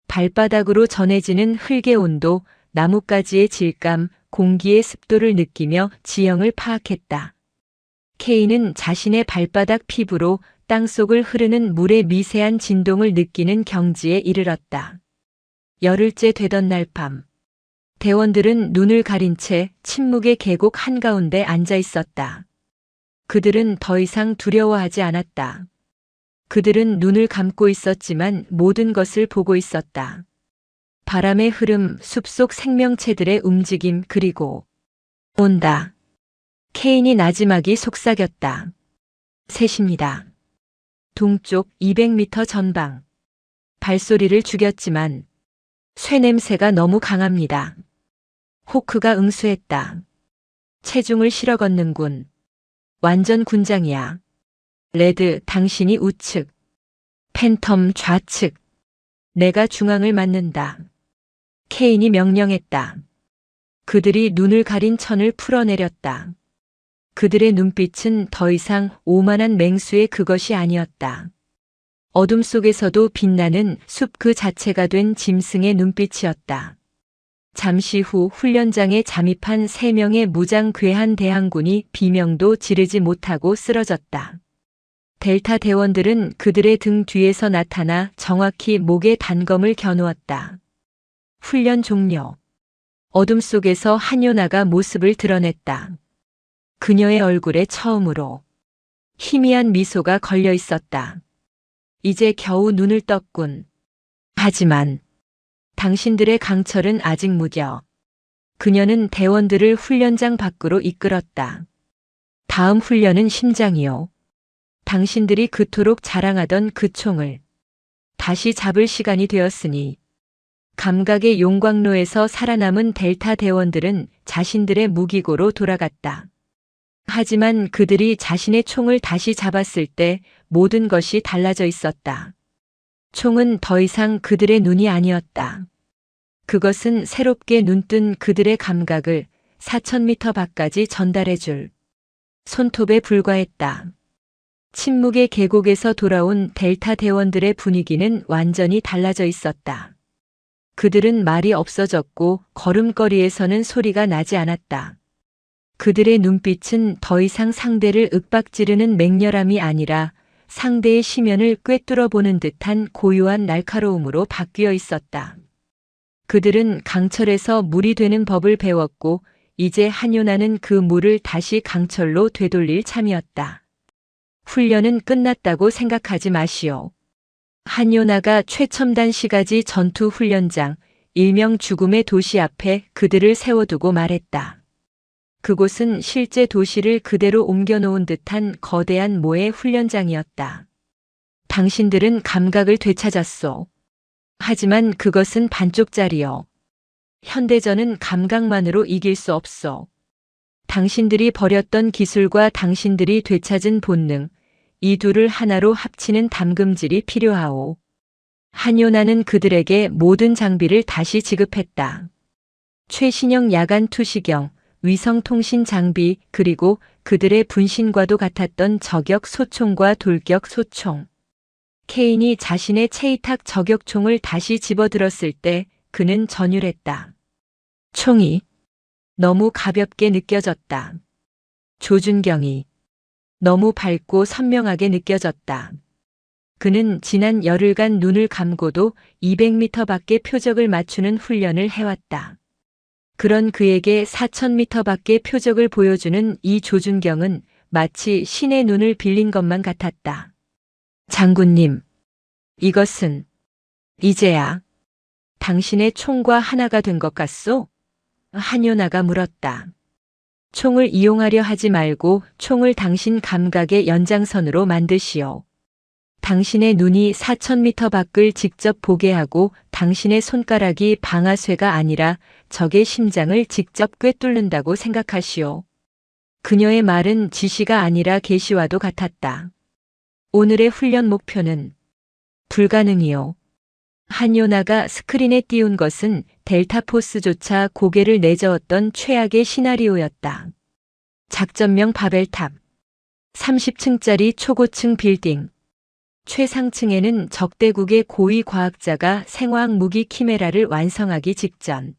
발바닥으로 전해지는 흙의 온도, 나뭇가지의 질감, 공기의 습도를 느끼며 지형을 파악했다. 케이는 자신의 발바닥 피부로 땅속을 흐르는 물의 미세한 진동을 느끼는 경지에 이르렀다. 열흘째 되던 날 밤. 대원들은 눈을 가린 채 침묵의 계곡 한가운데 앉아 있었다. 그들은 더 이상 두려워하지 않았다. 그들은 눈을 감고 있었지만 모든 것을 보고 있었다. 바람의 흐름, 숲속 생명체들의 움직임, 그리고 온다. 케인이 나지막이 속삭였다. 셋입니다. 동쪽 200m 전방. 발소리를 죽였지만 쇠 냄새가 너무 강합니다. 호크가 응수했다. 체중을 실어 걷는군. 완전 군장이야. 레드, 당신이 우측. 팬텀 좌측. 내가 중앙을 맡는다. 케인이 명령했다. 그들이 눈을 가린 천을 풀어내렸다. 그들의 눈빛은 더 이상 오만한 맹수의 그것이 아니었다. 어둠 속에서도 빛나는 숲 그 자체가 된 짐승의 눈빛이었다. 잠시 후 훈련장에 잠입한 3명의 무장 괴한 대항군이 비명도 지르지 못하고 쓰러졌다. 델타 대원들은 그들의 등 뒤에서 나타나 정확히 목에 단검을 겨누었다. 훈련 종료. 어둠 속에서 한요나가 모습을 드러냈다. 그녀의 얼굴에 처음으로 희미한 미소가 걸려 있었다. 이제 겨우 눈을 떴군. 하지만 당신들의 강철은 아직 무뎌. 그녀는 대원들을 훈련장 밖으로 이끌었다. 다음 훈련은 심장이요. 당신들이 그토록 자랑하던 그 총을 다시 잡을 시간이 되었으니 감각의 용광로에서 살아남은 델타 대원들은 자신들의 무기고로 돌아갔다. 하지만 그들이 자신의 총을 다시 잡았을 때 모든 것이 달라져 있었다. 총은 더 이상 그들의 눈이 아니었다. 그것은 새롭게 눈뜬 그들의 감각을 4000m 밖까지 전달해줄 손톱에 불과했다. 침묵의 계곡에서 돌아온 델타 대원들의 분위기는 완전히 달라져 있었다. 그들은 말이 없어졌고 걸음걸이에서는 소리가 나지 않았다. 그들의 눈빛은 더 이상 상대를 윽박지르는 맹렬함이 아니라 상대의 시면을 꿰뚫어 보는 듯한 고요한 날카로움으로 바뀌어 있었다. 그들은 강철에서 물이 되는 법을 배웠고 이제 한요나는 그 물을 다시 강철로 되돌릴 참이었다. 훈련은 끝났다고 생각하지 마시오. 한요나가 최첨단 시가지 전투 훈련장, 일명 죽음의 도시 앞에 그들을 세워두고 말했다. 그곳은 실제 도시를 그대로 옮겨놓은 듯한 거대한 모의 훈련장이었다. 당신들은 감각을 되찾았소. 하지만 그것은 반쪽짜리요. 현대전은 감각만으로 이길 수 없소. 당신들이 버렸던 기술과 당신들이 되찾은 본능, 이 둘을 하나로 합치는 담금질이 필요하오. 한요나는 그들에게 모든 장비를 다시 지급했다. 최신형 야간 투시경, 위성통신 장비, 그리고 그들의 분신과도 같았던 저격 소총과 돌격 소총. 케인이 자신의 체이탁 저격총을 다시 집어들었을 때 그는 전율했다. 총이 너무 가볍게 느껴졌다. 조준경이 너무 밝고 선명하게 느껴졌다. 그는 지난 열흘간 눈을 감고도 200m 밖의 표적을 맞추는 훈련을 해왔다. 그런 그에게 4000m 밖의 표적을 보여주는 이 조준경은 마치 신의 눈을 빌린 것만 같았다. 장군님, 이것은 이제야 당신의 총과 하나가 된 것 같소? 한요나가 물었다. 총을 이용하려 하지 말고 총을 당신 감각의 연장선으로 만드시오. 당신의 눈이 4000m 밖을 직접 보게 하고 당신의 손가락이 방아쇠가 아니라 적의 심장을 직접 꿰뚫는다고 생각하시오. 그녀의 말은 지시가 아니라 계시와도 같았다. 오늘의 훈련 목표는 불가능이요. 한요나가 스크린에 띄운 것은 델타포스조차 고개를 내저었던 최악의 시나리오였다. 작전명 바벨탑. 30층짜리 초고층 빌딩. 최상층에는 적대국의 고위 과학자가 생화학 무기 키메라를 완성하기 직전.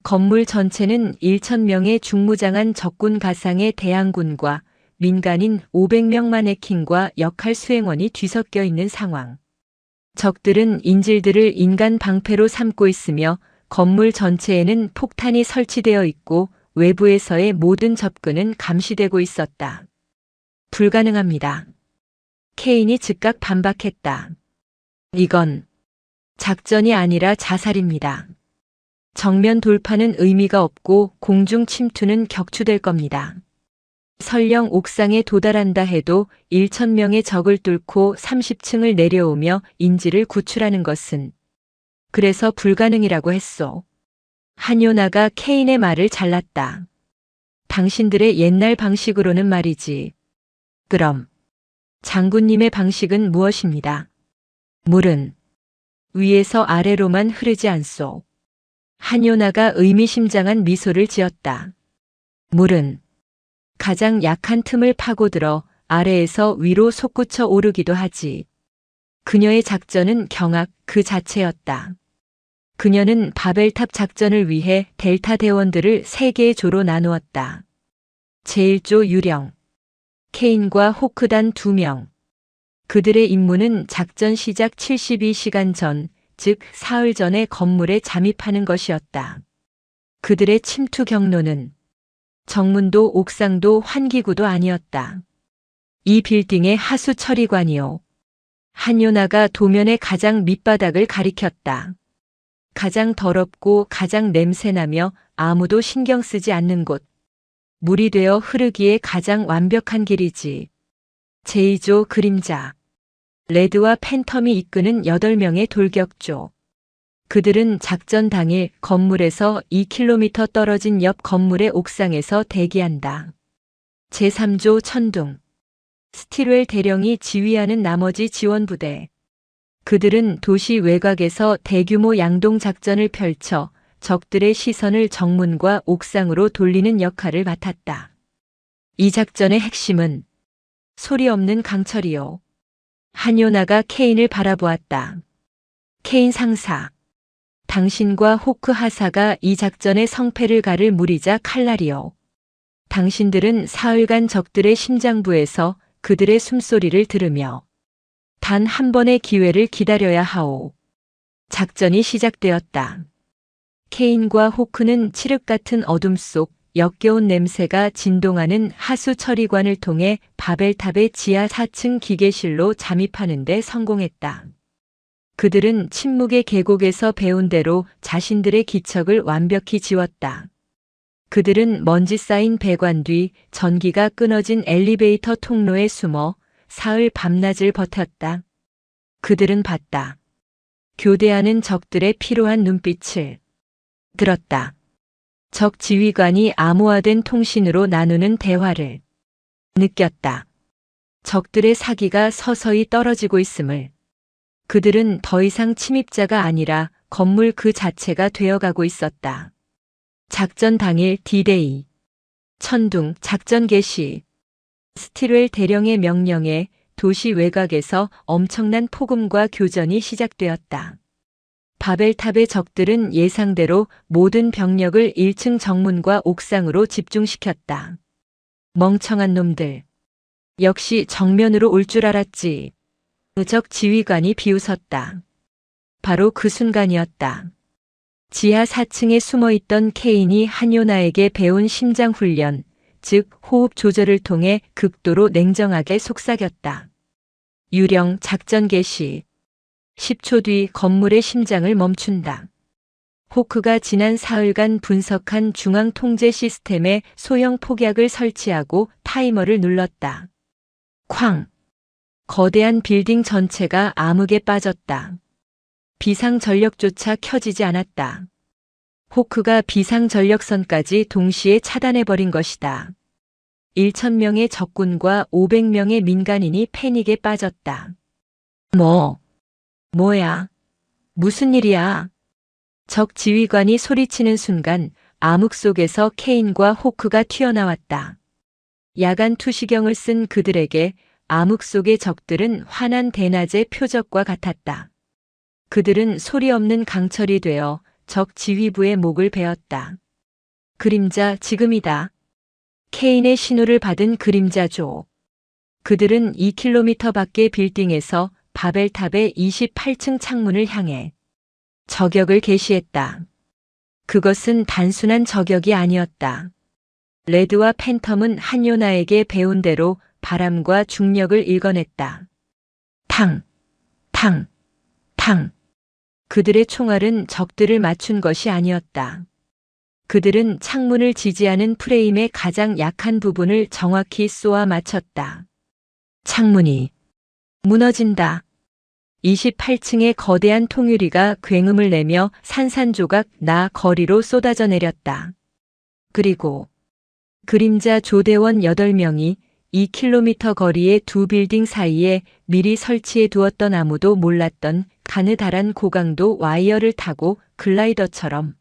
건물 전체는 1,000명의 중무장한 적군 가상의 대항군과 민간인 500명만 해킹과 역할 수행원이 뒤섞여 있는 상황. 적들은 인질들을 인간 방패로 삼고 있으며 건물 전체에는 폭탄이 설치되어 있고 외부에서의 모든 접근은 감시되고 있었다. 불가능합니다. 케인이 즉각 반박했다. 이건 작전이 아니라 자살입니다. 정면 돌파는 의미가 없고 공중 침투는 격추될 겁니다. 설령 옥상에 도달한다 해도 1,000명의 적을 뚫고 30층을 내려오며 인지를 구출하는 것은 그래서 불가능이라고 했소. 한요나가 케인의 말을 잘랐다. 당신들의 옛날 방식으로는 말이지. 그럼 장군님의 방식은 무엇입니다? 물은 위에서 아래로만 흐르지 않소. 한요나가 의미심장한 미소를 지었다. 물은 가장 약한 틈을 파고들어 아래에서 위로 솟구쳐 오르기도 하지. 그녀의 작전은 경악 그 자체였다. 그녀는 바벨탑 작전을 위해 델타 대원들을 3개의 조로 나누었다. 제1조 유령, 케인과 호크단 2명. 그들의 임무는 작전 시작 72시간 전, 즉 사흘 전에 건물에 잠입하는 것이었다. 그들의 침투 경로는 정문도 옥상도 환기구도 아니었다. 이 빌딩의 하수 처리관이요. 한요나가 도면의 가장 밑바닥을 가리켰다. 가장 더럽고 가장 냄새나며 아무도 신경 쓰지 않는 곳. 물이 되어 흐르기에 가장 완벽한 길이지. 제2조 그림자. 레드와 팬텀이 이끄는 8명의 돌격조. 그들은 작전 당일 건물에서 2km 떨어진 옆 건물의 옥상에서 대기한다. 제3조 천둥. 스틸웰 대령이 지휘하는 나머지 지원부대. 그들은 도시 외곽에서 대규모 양동 작전을 펼쳐 적들의 시선을 정문과 옥상으로 돌리는 역할을 맡았다. 이 작전의 핵심은 소리 없는 강철이요. 한요나가 케인을 바라보았다. 케인 상사. 당신과 호크 하사가 이 작전의 성패를 가를 무리자 칼날이요. 당신들은 사흘간 적들의 심장부에서 그들의 숨소리를 들으며 단 한 번의 기회를 기다려야 하오. 작전이 시작되었다. 케인과 호크는 칠흑 같은 어둠 속 역겨운 냄새가 진동하는 하수 처리관을 통해 바벨탑의 지하 4층 기계실로 잠입하는 데 성공했다. 그들은 침묵의 계곡에서 배운 대로 자신들의 기척을 완벽히 지웠다. 그들은 먼지 쌓인 배관 뒤 전기가 끊어진 엘리베이터 통로에 숨어 사흘 밤낮을 버텼다. 그들은 봤다. 교대하는 적들의 피로한 눈빛을 들었다. 적 지휘관이 암호화된 통신으로 나누는 대화를 느꼈다. 적들의 사기가 서서히 떨어지고 있음을. 그들은 더 이상 침입자가 아니라 건물 그 자체가 되어가고 있었다. 작전 당일 D-Day. 천둥 작전 개시. 스틸웰 대령의 명령에 도시 외곽에서 엄청난 폭음과 교전이 시작되었다. 바벨탑의 적들은 예상대로 모든 병력을 1층 정문과 옥상으로 집중시켰다. 멍청한 놈들. 역시 정면으로 올 줄 알았지. 적 지휘관이 비웃었다. 바로 그 순간이었다. 지하 4층에 숨어있던 케인이 한요나에게 배운 심장훈련, 즉 호흡 조절을 통해 극도로 냉정하게 속삭였다. 유령 작전 개시. 10초 뒤 건물의 심장을 멈춘다. 호크가 지난 사흘간 분석한 중앙 통제 시스템에 소형 폭약을 설치하고 타이머를 눌렀다. 쾅! 거대한 빌딩 전체가 암흑에 빠졌다. 비상전력조차 켜지지 않았다. 호크가 비상전력선까지 동시에 차단해버린 것이다. 1,000명의 적군과 500명의 민간인이 패닉에 빠졌다. 뭐야? 무슨 일이야? 적 지휘관이 소리치는 순간 암흑 속에서 케인과 호크가 튀어나왔다. 야간 투시경을 쓴 그들에게 암흑 속의 적들은 환한 대낮의 표적과 같았다. 그들은 소리 없는 강철이 되어 적 지휘부의 목을 베었다. 그림자 지금이다. 케인의 신호를 받은 그림자조. 그들은 2km 밖의 빌딩에서 바벨탑의 28층 창문을 향해 저격을 개시했다. 그것은 단순한 저격이 아니었다. 레드와 팬텀은 한요나에게 배운 대로 바람과 중력을 일궈냈다. 탕, 탕, 탕. 그들의 총알은 적들을 맞춘 것이 아니었다. 그들은 창문을 지지하는 프레임의 가장 약한 부분을 정확히 쏘아 맞췄다. 창문이 무너진다. 28층의 거대한 통유리가 굉음을 내며 산산조각 나 거리로 쏟아져 내렸다. 그리고 그림자 조대원 8명이 2km 거리의 두 빌딩 사이에 미리 설치해 두었던 아무도 몰랐던 가느다란 고강도 와이어를 타고 글라이더처럼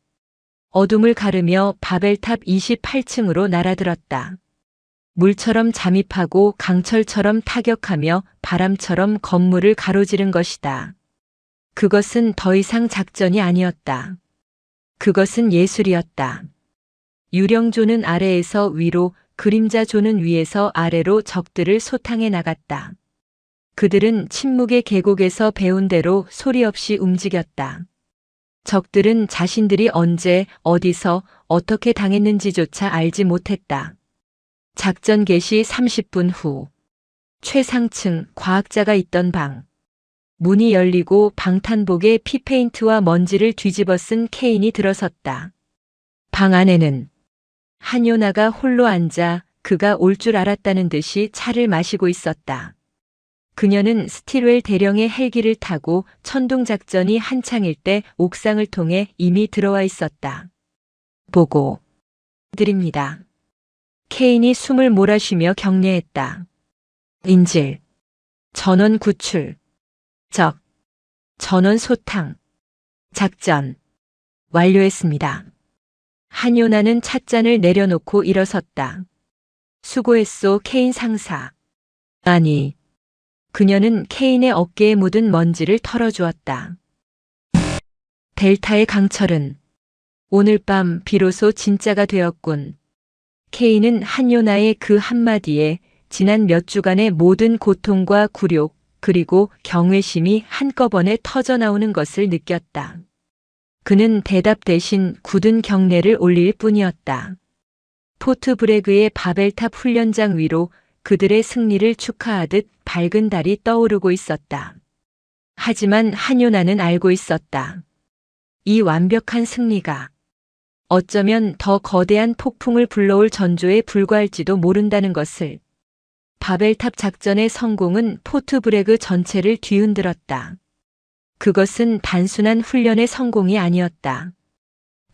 어둠을 가르며 바벨탑 28층으로 날아들었다. 물처럼 잠입하고 강철처럼 타격하며 바람처럼 건물을 가로지른 것이다. 그것은 더 이상 작전이 아니었다. 그것은 예술이었다. 유령조는 아래에서 위로, 그림자조는 위에서 아래로 적들을 소탕해 나갔다. 그들은 침묵의 계곡에서 배운 대로 소리 없이 움직였다. 적들은 자신들이 언제, 어디서, 어떻게 당했는지조차 알지 못했다. 작전 개시 30분 후. 최상층 과학자가 있던 방. 문이 열리고 방탄복에 피페인트와 먼지를 뒤집어 쓴 케인이 들어섰다. 방 안에는 한요나가 홀로 앉아 그가 올 줄 알았다는 듯이 차를 마시고 있었다. 그녀는 스틸웰 대령의 헬기를 타고 천둥작전이 한창일 때 옥상을 통해 이미 들어와 있었다. 보고 드립니다. 케인이 숨을 몰아쉬며 격려했다. 인질, 전원 구출, 적, 전원 소탕, 작전, 완료했습니다. 한요나는 찻잔을 내려놓고 일어섰다. 수고했소, 케인 상사. 아니, 그녀는 케인의 어깨에 묻은 먼지를 털어주었다. 델타의 강철은 오늘 밤 비로소 진짜가 되었군. 케인은 한요나의 그 한마디에 지난 몇 주간의 모든 고통과 굴욕 그리고 경외심이 한꺼번에 터져나오는 것을 느꼈다. 그는 대답 대신 굳은 경례를 올릴 뿐이었다. 포트 브레그의 바벨탑 훈련장 위로 그들의 승리를 축하하듯 밝은 달이 떠오르고 있었다. 하지만 한요나는 알고 있었다. 이 완벽한 승리가 어쩌면 더 거대한 폭풍을 불러올 전조에 불과할지도 모른다는 것을. 바벨탑 작전의 성공은 포트 브레그 전체를 뒤흔들었다. 그것은 단순한 훈련의 성공이 아니었다.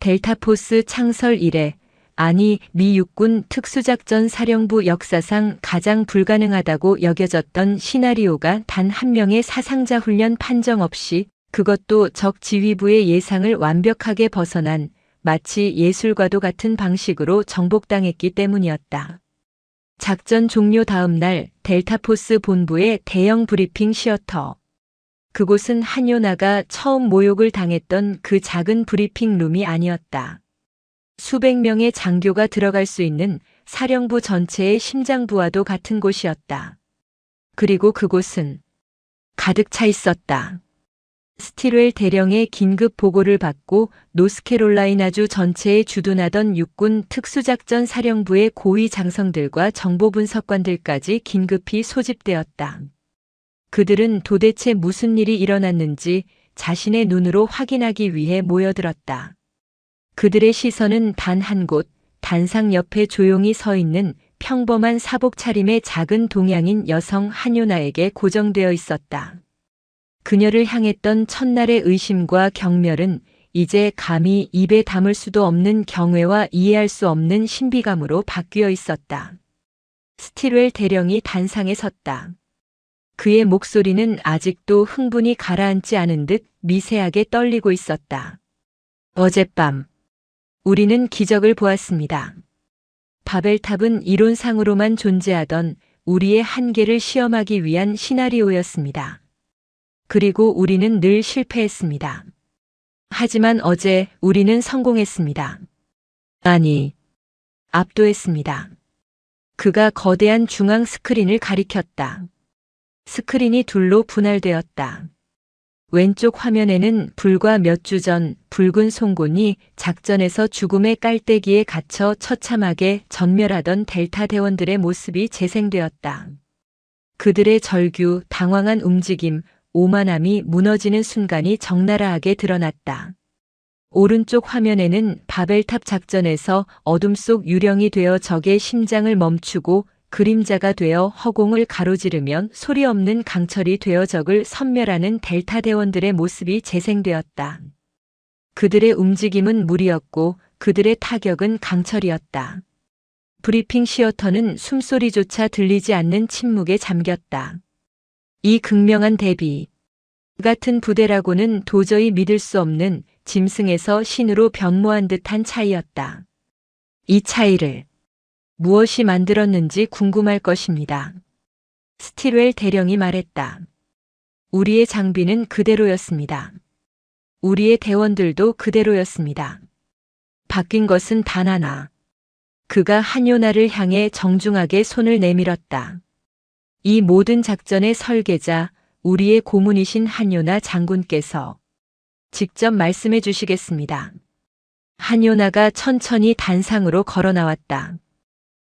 델타포스 창설 이래, 아니 미 육군 특수작전 사령부 역사상 가장 불가능하다고 여겨졌던 시나리오가 단 한 명의 사상자 훈련 판정 없이, 그것도 적 지휘부의 예상을 완벽하게 벗어난 마치 예술과도 같은 방식으로 정복당했기 때문이었다. 작전 종료 다음 날 델타포스 본부의 대형 브리핑 시어터. 그곳은 한요나가 처음 모욕을 당했던 그 작은 브리핑 룸이 아니었다. 수백 명의 장교가 들어갈 수 있는 사령부 전체의 심장부와도 같은 곳이었다. 그리고 그곳은 가득 차 있었다. 스틸웰 대령의 긴급 보고를 받고 노스캐롤라이나주 전체에 주둔하던 육군 특수작전 사령부의 고위 장성들과 정보분석관들까지 긴급히 소집되었다. 그들은 도대체 무슨 일이 일어났는지 자신의 눈으로 확인하기 위해 모여들었다. 그들의 시선은 단 한 곳, 단상 옆에 조용히 서 있는 평범한 사복 차림의 작은 동양인 여성 한요나에게 고정되어 있었다. 그녀를 향했던 첫날의 의심과 경멸은 이제 감히 입에 담을 수도 없는 경외와 이해할 수 없는 신비감으로 바뀌어 있었다. 스틸웰 대령이 단상에 섰다. 그의 목소리는 아직도 흥분이 가라앉지 않은 듯 미세하게 떨리고 있었다. 어젯밤, 우리는 기적을 보았습니다. 바벨탑은 이론상으로만 존재하던 우리의 한계를 시험하기 위한 시나리오였습니다. 그리고 우리는 늘 실패했습니다. 하지만 어제 우리는 성공했습니다. 아니, 압도했습니다. 그가 거대한 중앙 스크린을 가리켰다. 스크린이 둘로 분할되었다. 왼쪽 화면에는 불과 몇 주 전 붉은 송곳니 작전에서 죽음의 깔때기에 갇혀 처참하게 전멸하던 델타 대원들의 모습이 재생되었다. 그들의 절규, 당황한 움직임, 오만함이 무너지는 순간이 적나라하게 드러났다. 오른쪽 화면에는 바벨탑 작전에서 어둠 속 유령이 되어 적의 심장을 멈추고 그림자가 되어 허공을 가로지르면 소리 없는 강철이 되어 적을 섬멸하는 델타 대원들의 모습이 재생되었다. 그들의 움직임은 무리였고 그들의 타격은 강철이었다. 브리핑 시어터는 숨소리조차 들리지 않는 침묵에 잠겼다. 이 극명한 대비 같은 부대라고는 도저히 믿을 수 없는 짐승에서 신으로 변모한 듯한 차이였다. 이 차이를 무엇이 만들었는지 궁금할 것입니다. 스틸웰 대령이 말했다. 우리의 장비는 그대로였습니다. 우리의 대원들도 그대로였습니다. 바뀐 것은 단 하나. 그가 한요나를 향해 정중하게 손을 내밀었다. 이 모든 작전의 설계자, 우리의 고문이신 한요나 장군께서 직접 말씀해 주시겠습니다. 한요나가 천천히 단상으로 걸어 나왔다.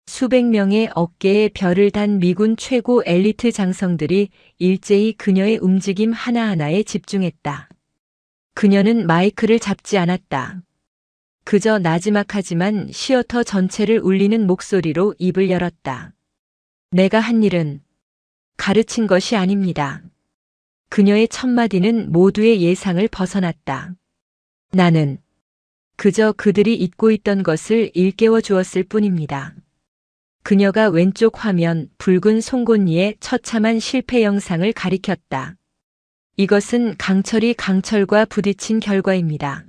수백 명의 어깨에 별을 단 미군 최고 엘리트 장성들이 일제히 그녀의 움직임 하나하나에 집중했다. 그녀는 마이크를 잡지 않았다. 그저 나지막하지만 시어터 전체를 울리는 목소리로 입을 열었다. 내가 한 일은 가르친 것이 아닙니다. 그녀의 첫마디는 모두의 예상을 벗어났다. 나는 그저 그들이 잊고 있던 것을 일깨워 주었을 뿐입니다. 그녀가 왼쪽 화면 붉은 송곳니의 처참한 실패 영상을 가리켰다. 이것은 강철이 강철과 부딪힌 결과입니다.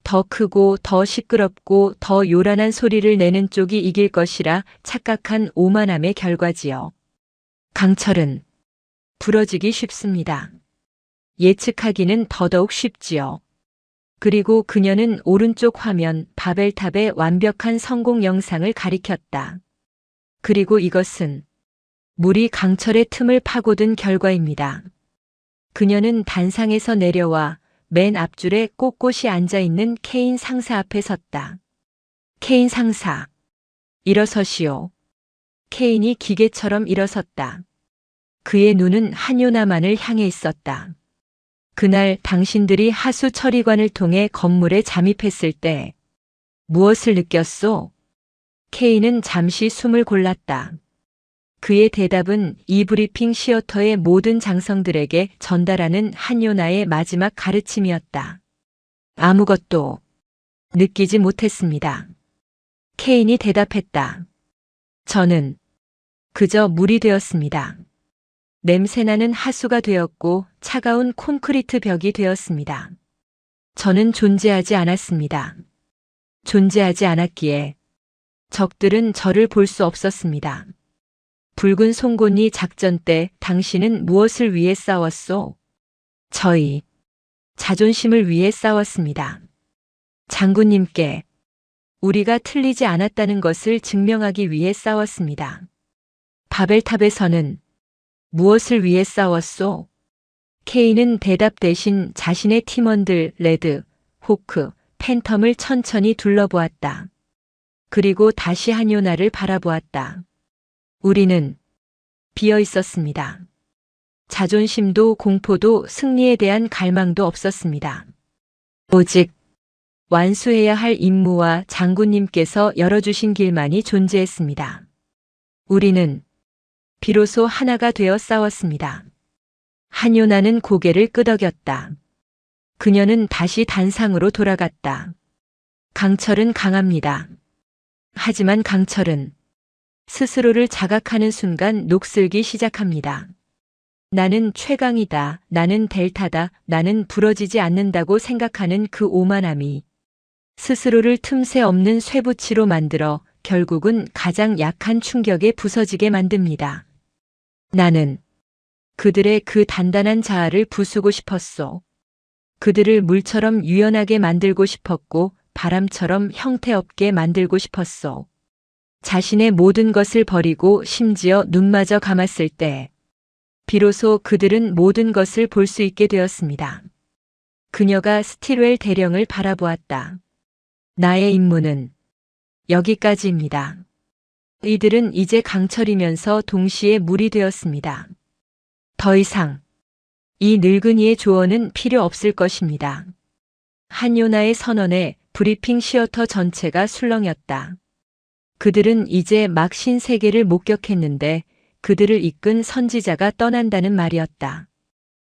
더 크고 더 시끄럽고 더 요란한 소리를 내는 쪽이 이길 것이라 착각한 오만함의 결과지요. 강철은 부러지기 쉽습니다. 예측하기는 더더욱 쉽지요. 그리고 그녀는 오른쪽 화면 바벨탑의 완벽한 성공 영상을 가리켰다. 그리고 이것은 물이 강철의 틈을 파고든 결과입니다. 그녀는 단상에서 내려와 맨 앞줄에 꼿꼿이 앉아있는 케인 상사 앞에 섰다. 케인 상사, 일어서시오. 케인이 기계처럼 일어섰다. 그의 눈은 한요나만을 향해 있었다. 그날 당신들이 하수 처리관을 통해 건물에 잠입했을 때 무엇을 느꼈소? 케인은 잠시 숨을 골랐다. 그의 대답은 이 브리핑 시어터의 모든 장성들에게 전달하는 한요나의 마지막 가르침이었다. 아무것도 느끼지 못했습니다. 케인이 대답했다. 저는 그저 물이 되었습니다. 냄새나는 하수가 되었고 차가운 콘크리트 벽이 되었습니다. 저는 존재하지 않았습니다. 존재하지 않았기에 적들은 저를 볼 수 없었습니다. 붉은 송곳니 작전 때 당신은 무엇을 위해 싸웠소? 저희 자존심을 위해 싸웠습니다. 장군님께 우리가 틀리지 않았다는 것을 증명하기 위해 싸웠습니다. 바벨탑에서는 무엇을 위해 싸웠소? 케인은 대답 대신 자신의 팀원들 레드, 호크, 팬텀을 천천히 둘러보았다. 그리고 다시 한요나를 바라보았다. 우리는 비어 있었습니다. 자존심도 공포도 승리에 대한 갈망도 없었습니다. 오직 완수해야 할 임무와 장군님께서 열어주신 길만이 존재했습니다. 우리는 비로소 하나가 되어 싸웠습니다. 한요나는 고개를 끄덕였다. 그녀는 다시 단상으로 돌아갔다. 강철은 강합니다. 하지만 강철은 스스로를 자각하는 순간 녹슬기 시작합니다. 나는 최강이다. 나는 델타다. 나는 부러지지 않는다고 생각하는 그 오만함이 스스로를 틈새 없는 쇠붙이로 만들어 결국은 가장 약한 충격에 부서지게 만듭니다. 나는 그들의 그 단단한 자아를 부수고 싶었소. 그들을 물처럼 유연하게 만들고 싶었고 바람처럼 형태없게 만들고 싶었소. 자신의 모든 것을 버리고 심지어 눈마저 감았을 때 비로소 그들은 모든 것을 볼 수 있게 되었습니다. 그녀가 스틸웰 대령을 바라보았다. 나의 임무는 여기까지입니다. 이들은 이제 강철이면서 동시에 물이 되었습니다. 더 이상 이 늙은이의 조언은 필요 없을 것입니다. 한요나의 선언에 브리핑 시어터 전체가 술렁였다. 그들은 이제 막 신세계를 목격했는데 그들을 이끈 선지자가 떠난다는 말이었다.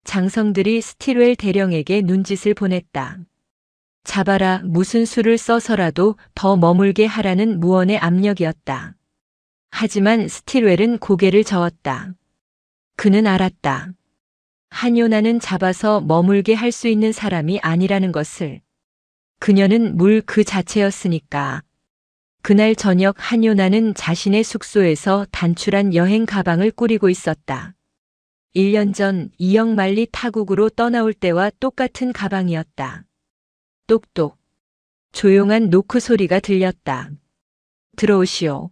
장성들이 스틸웰 대령에게 눈짓을 보냈다. 잡아라, 무슨 수를 써서라도 더 머물게 하라는 무언의 압력이었다. 하지만 스틸웰은 고개를 저었다. 그는 알았다. 한요나는 잡아서 머물게 할 수 있는 사람이 아니라는 것을. 그녀는 물 그 자체였으니까. 그날 저녁 한요나는 자신의 숙소에서 단출한 여행 가방을 꾸리고 있었다. 1년 전 이역만리 타국으로 떠나올 때와 똑같은 가방이었다. 똑똑. 조용한 노크 소리가 들렸다. 들어오시오.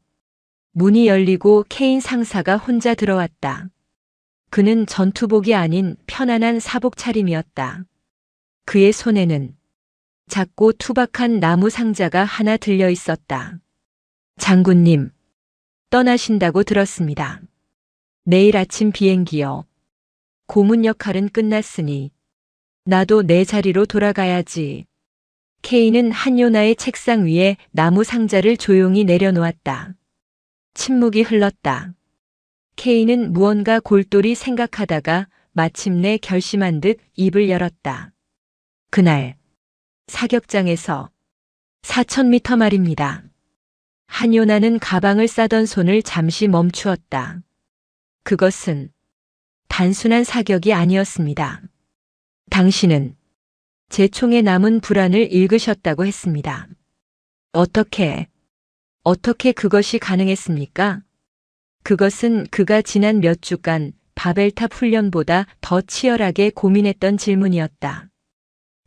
문이 열리고 케인 상사가 혼자 들어왔다. 그는 전투복이 아닌 편안한 사복 차림이었다. 그의 손에는 작고 투박한 나무 상자가 하나 들려 있었다. 장군님, 떠나신다고 들었습니다. 내일 아침 비행기요. 고문 역할은 끝났으니 나도 내 자리로 돌아가야지. 케인은 한요나의 책상 위에 나무 상자를 조용히 내려놓았다. 침묵이 흘렀다. 케인은 무언가 골똘히 생각하다가 마침내 결심한 듯 입을 열었다. 그날 사격장에서 4000m 말입니다. 한요나는 가방을 싸던 손을 잠시 멈추었다. 그것은 단순한 사격이 아니었습니다. 당신은 제 총에 남은 불안을 읽으셨다고 했습니다. 어떻게 그것이 가능했습니까? 그것은 그가 지난 몇 주간 바벨탑 훈련보다 더 치열하게 고민했던 질문이었다.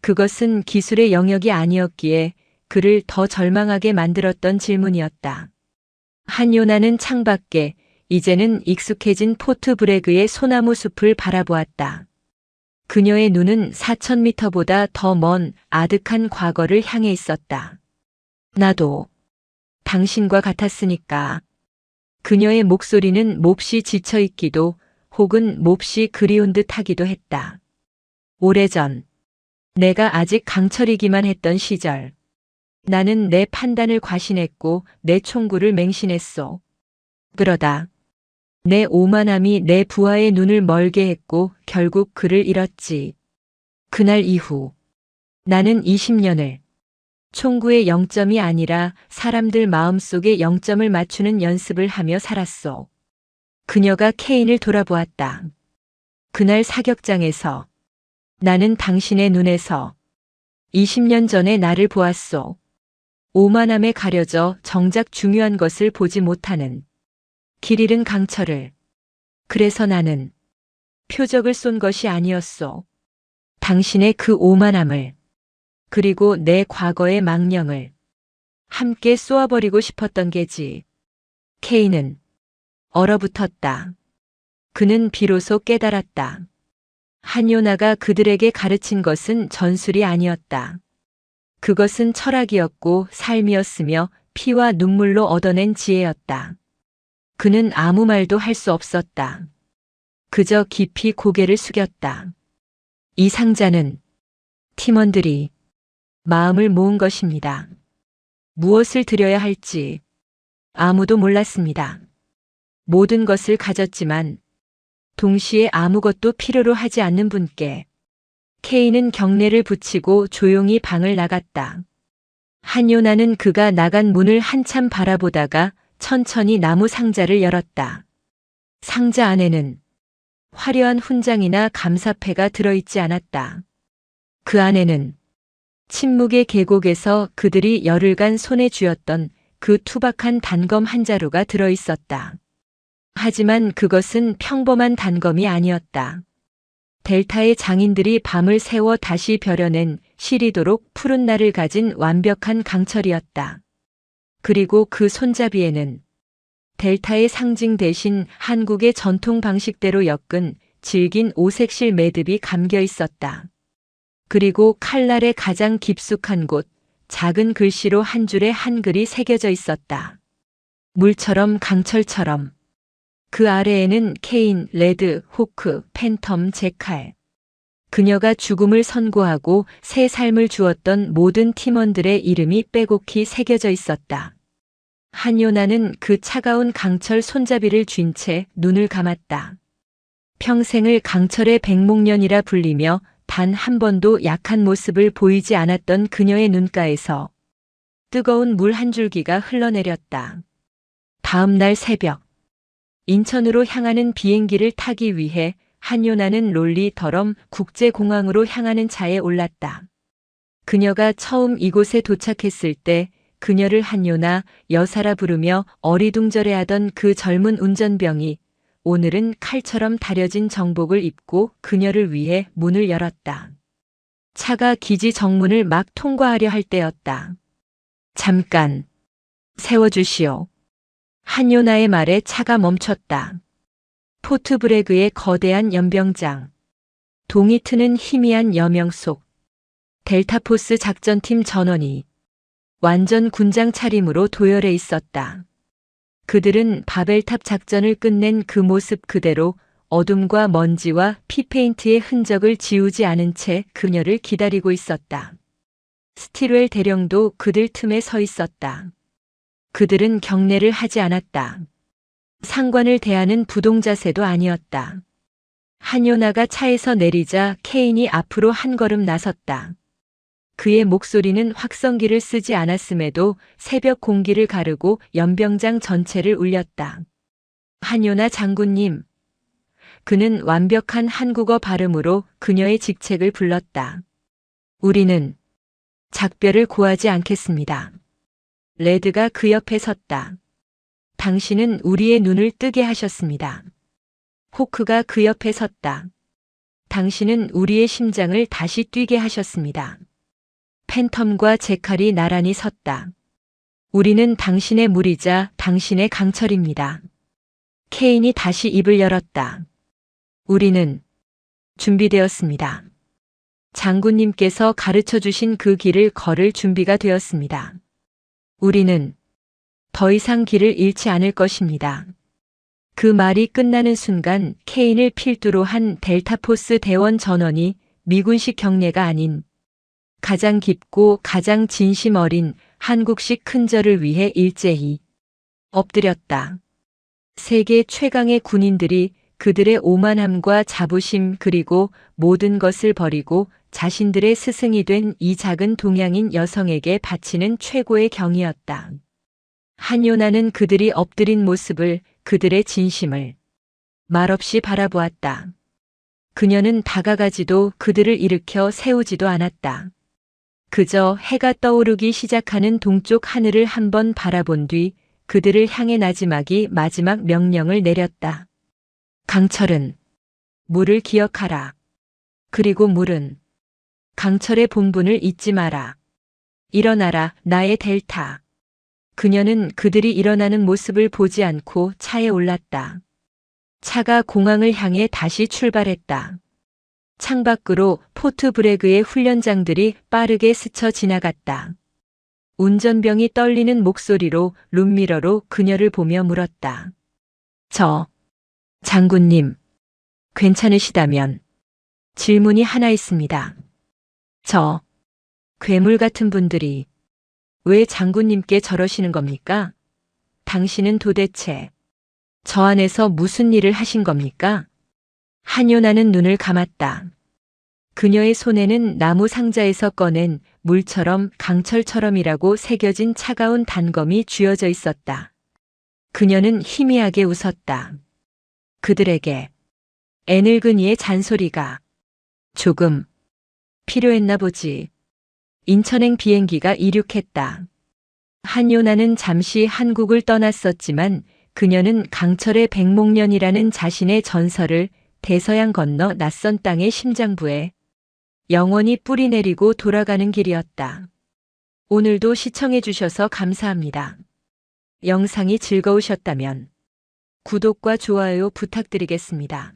그것은 기술의 영역이 아니었기에 그를 더 절망하게 만들었던 질문이었다. 한요나는 창밖에 이제는 익숙해진 포트 브레그의 소나무 숲을 바라보았다. 그녀의 눈은 4000m보다 더 먼 아득한 과거를 향해 있었다. 나도 당신과 같았으니까. 그녀의 목소리는 몹시 지쳐있기도 혹은 몹시 그리운 듯 하기도 했다. 오래전 내가 아직 강철이기만 했던 시절 나는 내 판단을 과신했고 내 총구를 맹신했소. 그러다 내 오만함이 내 부하의 눈을 멀게 했고 결국 그를 잃었지. 그날 이후 나는 20년을 총구의 0점이 아니라 사람들 마음속의 0점을 맞추는 연습을 하며 살았소. 그녀가 케인을 돌아보았다. 그날 사격장에서 나는 당신의 눈에서 20년 전의 나를 보았소. 오만함에 가려져 정작 중요한 것을 보지 못하는 길 잃은 강철을. 그래서 나는 표적을 쏜 것이 아니었소. 당신의 그 오만함을 그리고 내 과거의 망령을 함께 쏘아버리고 싶었던 게지. 케인은 얼어붙었다. 그는 비로소 깨달았다. 한요나가 그들에게 가르친 것은 전술이 아니었다. 그것은 철학이었고 삶이었으며 피와 눈물로 얻어낸 지혜였다. 그는 아무 말도 할 수 없었다. 그저 깊이 고개를 숙였다. 이 상자는 팀원들이 마음을 모은 것입니다. 무엇을 드려야 할지 아무도 몰랐습니다. 모든 것을 가졌지만 동시에 아무것도 필요로 하지 않는 분께. 케인은 경례를 붙이고 조용히 방을 나갔다. 한요나는 그가 나간 문을 한참 바라보다가 천천히 나무 상자를 열었다. 상자 안에는 화려한 훈장이나 감사패가 들어있지 않았다. 그 안에는 침묵의 계곡에서 그들이 열흘간 손에 쥐었던 그 투박한 단검 한 자루가 들어 있었다. 하지만 그것은 평범한 단검이 아니었다. 델타의 장인들이 밤을 새워 다시 벼려낸 시리도록 푸른 날을 가진 완벽한 강철이었다. 그리고 그 손잡이에는 델타의 상징 대신 한국의 전통 방식대로 엮은 질긴 오색실 매듭이 감겨 있었다. 그리고 칼날의 가장 깊숙한 곳, 작은 글씨로 한 줄의 한글이 새겨져 있었다. 물처럼 강철처럼. 그 아래에는 케인, 레드, 호크, 팬텀, 제칼. 그녀가 죽음을 선고하고 새 삶을 주었던 모든 팀원들의 이름이 빼곡히 새겨져 있었다. 한요나는 그 차가운 강철 손잡이를 쥔 채 눈을 감았다. 평생을 강철의 백목년이라 불리며 단 한 번도 약한 모습을 보이지 않았던 그녀의 눈가에서 뜨거운 물 한 줄기가 흘러내렸다. 다음 날 새벽, 인천으로 향하는 비행기를 타기 위해 한요나는 롤리 더럼 국제공항으로 향하는 차에 올랐다. 그녀가 처음 이곳에 도착했을 때 그녀를 한요나 여사라 부르며 어리둥절해하던 그 젊은 운전병이 오늘은 칼처럼 다려진 정복을 입고 그녀를 위해 문을 열었다. 차가 기지 정문을 막 통과하려 할 때였다. 잠깐, 세워주시오. 한요나의 말에 차가 멈췄다. 포트브레그의 거대한 연병장, 동이 트는 희미한 여명 속, 델타포스 작전팀 전원이 완전 군장 차림으로 도열해 있었다. 그들은 바벨탑 작전을 끝낸 그 모습 그대로 어둠과 먼지와 피페인트의 흔적을 지우지 않은 채 그녀를 기다리고 있었다. 스틸웰 대령도 그들 틈에 서 있었다. 그들은 경례를 하지 않았다. 상관을 대하는 부동자세도 아니었다. 한요나가 차에서 내리자 케인이 앞으로 한 걸음 나섰다. 그의 목소리는 확성기를 쓰지 않았음에도 새벽 공기를 가르고 연병장 전체를 울렸다. 한요나 장군님. 그는 완벽한 한국어 발음으로 그녀의 직책을 불렀다. 우리는 작별을 고하지 않겠습니다. 레드가 그 옆에 섰다. 당신은 우리의 눈을 뜨게 하셨습니다. 호크가 그 옆에 섰다. 당신은 우리의 심장을 다시 뛰게 하셨습니다. 팬텀과 제칼이 나란히 섰다. 우리는 당신의 무리자 당신의 강철입니다. 케인이 다시 입을 열었다. 우리는 준비되었습니다. 장군님께서 가르쳐 주신 그 길을 걸을 준비가 되었습니다. 우리는 더 이상 길을 잃지 않을 것입니다. 그 말이 끝나는 순간 케인을 필두로 한 델타포스 대원 전원이 미군식 경례가 아닌 가장 깊고 가장 진심 어린 한국식 큰절을 위해 일제히 엎드렸다. 세계 최강의 군인들이 그들의 오만함과 자부심 그리고 모든 것을 버리고 자신들의 스승이 된 이 작은 동양인 여성에게 바치는 최고의 경이었다. 한요나는 그들이 엎드린 모습을, 그들의 진심을 말없이 바라보았다. 그녀는 다가가지도 그들을 일으켜 세우지도 않았다. 그저 해가 떠오르기 시작하는 동쪽 하늘을 한번 바라본 뒤 그들을 향해 나지막이 마지막 명령을 내렸다. 강철은 물을 기억하라. 그리고 물은 강철의 본분을 잊지 마라. 일어나라, 나의 델타. 그녀는 그들이 일어나는 모습을 보지 않고 차에 올랐다. 차가 공항을 향해 다시 출발했다. 창밖으로 포트브레그의 훈련장들이 빠르게 스쳐 지나갔다. 운전병이 떨리는 목소리로 룸미러로 그녀를 보며 물었다. 장군님, 괜찮으시다면 질문이 하나 있습니다. 괴물 같은 분들이 왜 장군님께 저러시는 겁니까? 당신은 도대체 저 안에서 무슨 일을 하신 겁니까? 한요나는 눈을 감았다. 그녀의 손에는 나무 상자에서 꺼낸 물처럼 강철처럼이라고 새겨진 차가운 단검이 쥐어져 있었다. 그녀는 희미하게 웃었다. 그들에게 애늙은 이의 잔소리가 조금 필요했나 보지. 인천행 비행기가 이륙했다. 한요나는 잠시 한국을 떠났었지만 그녀는 강철의 백목련이라는 자신의 전설을 대서양 건너 낯선 땅의 심장부에 영원히 뿌리내리고 돌아가는 길이었다. 오늘도 시청해 주셔서 감사합니다. 영상이 즐거우셨다면 구독과 좋아요 부탁드리겠습니다.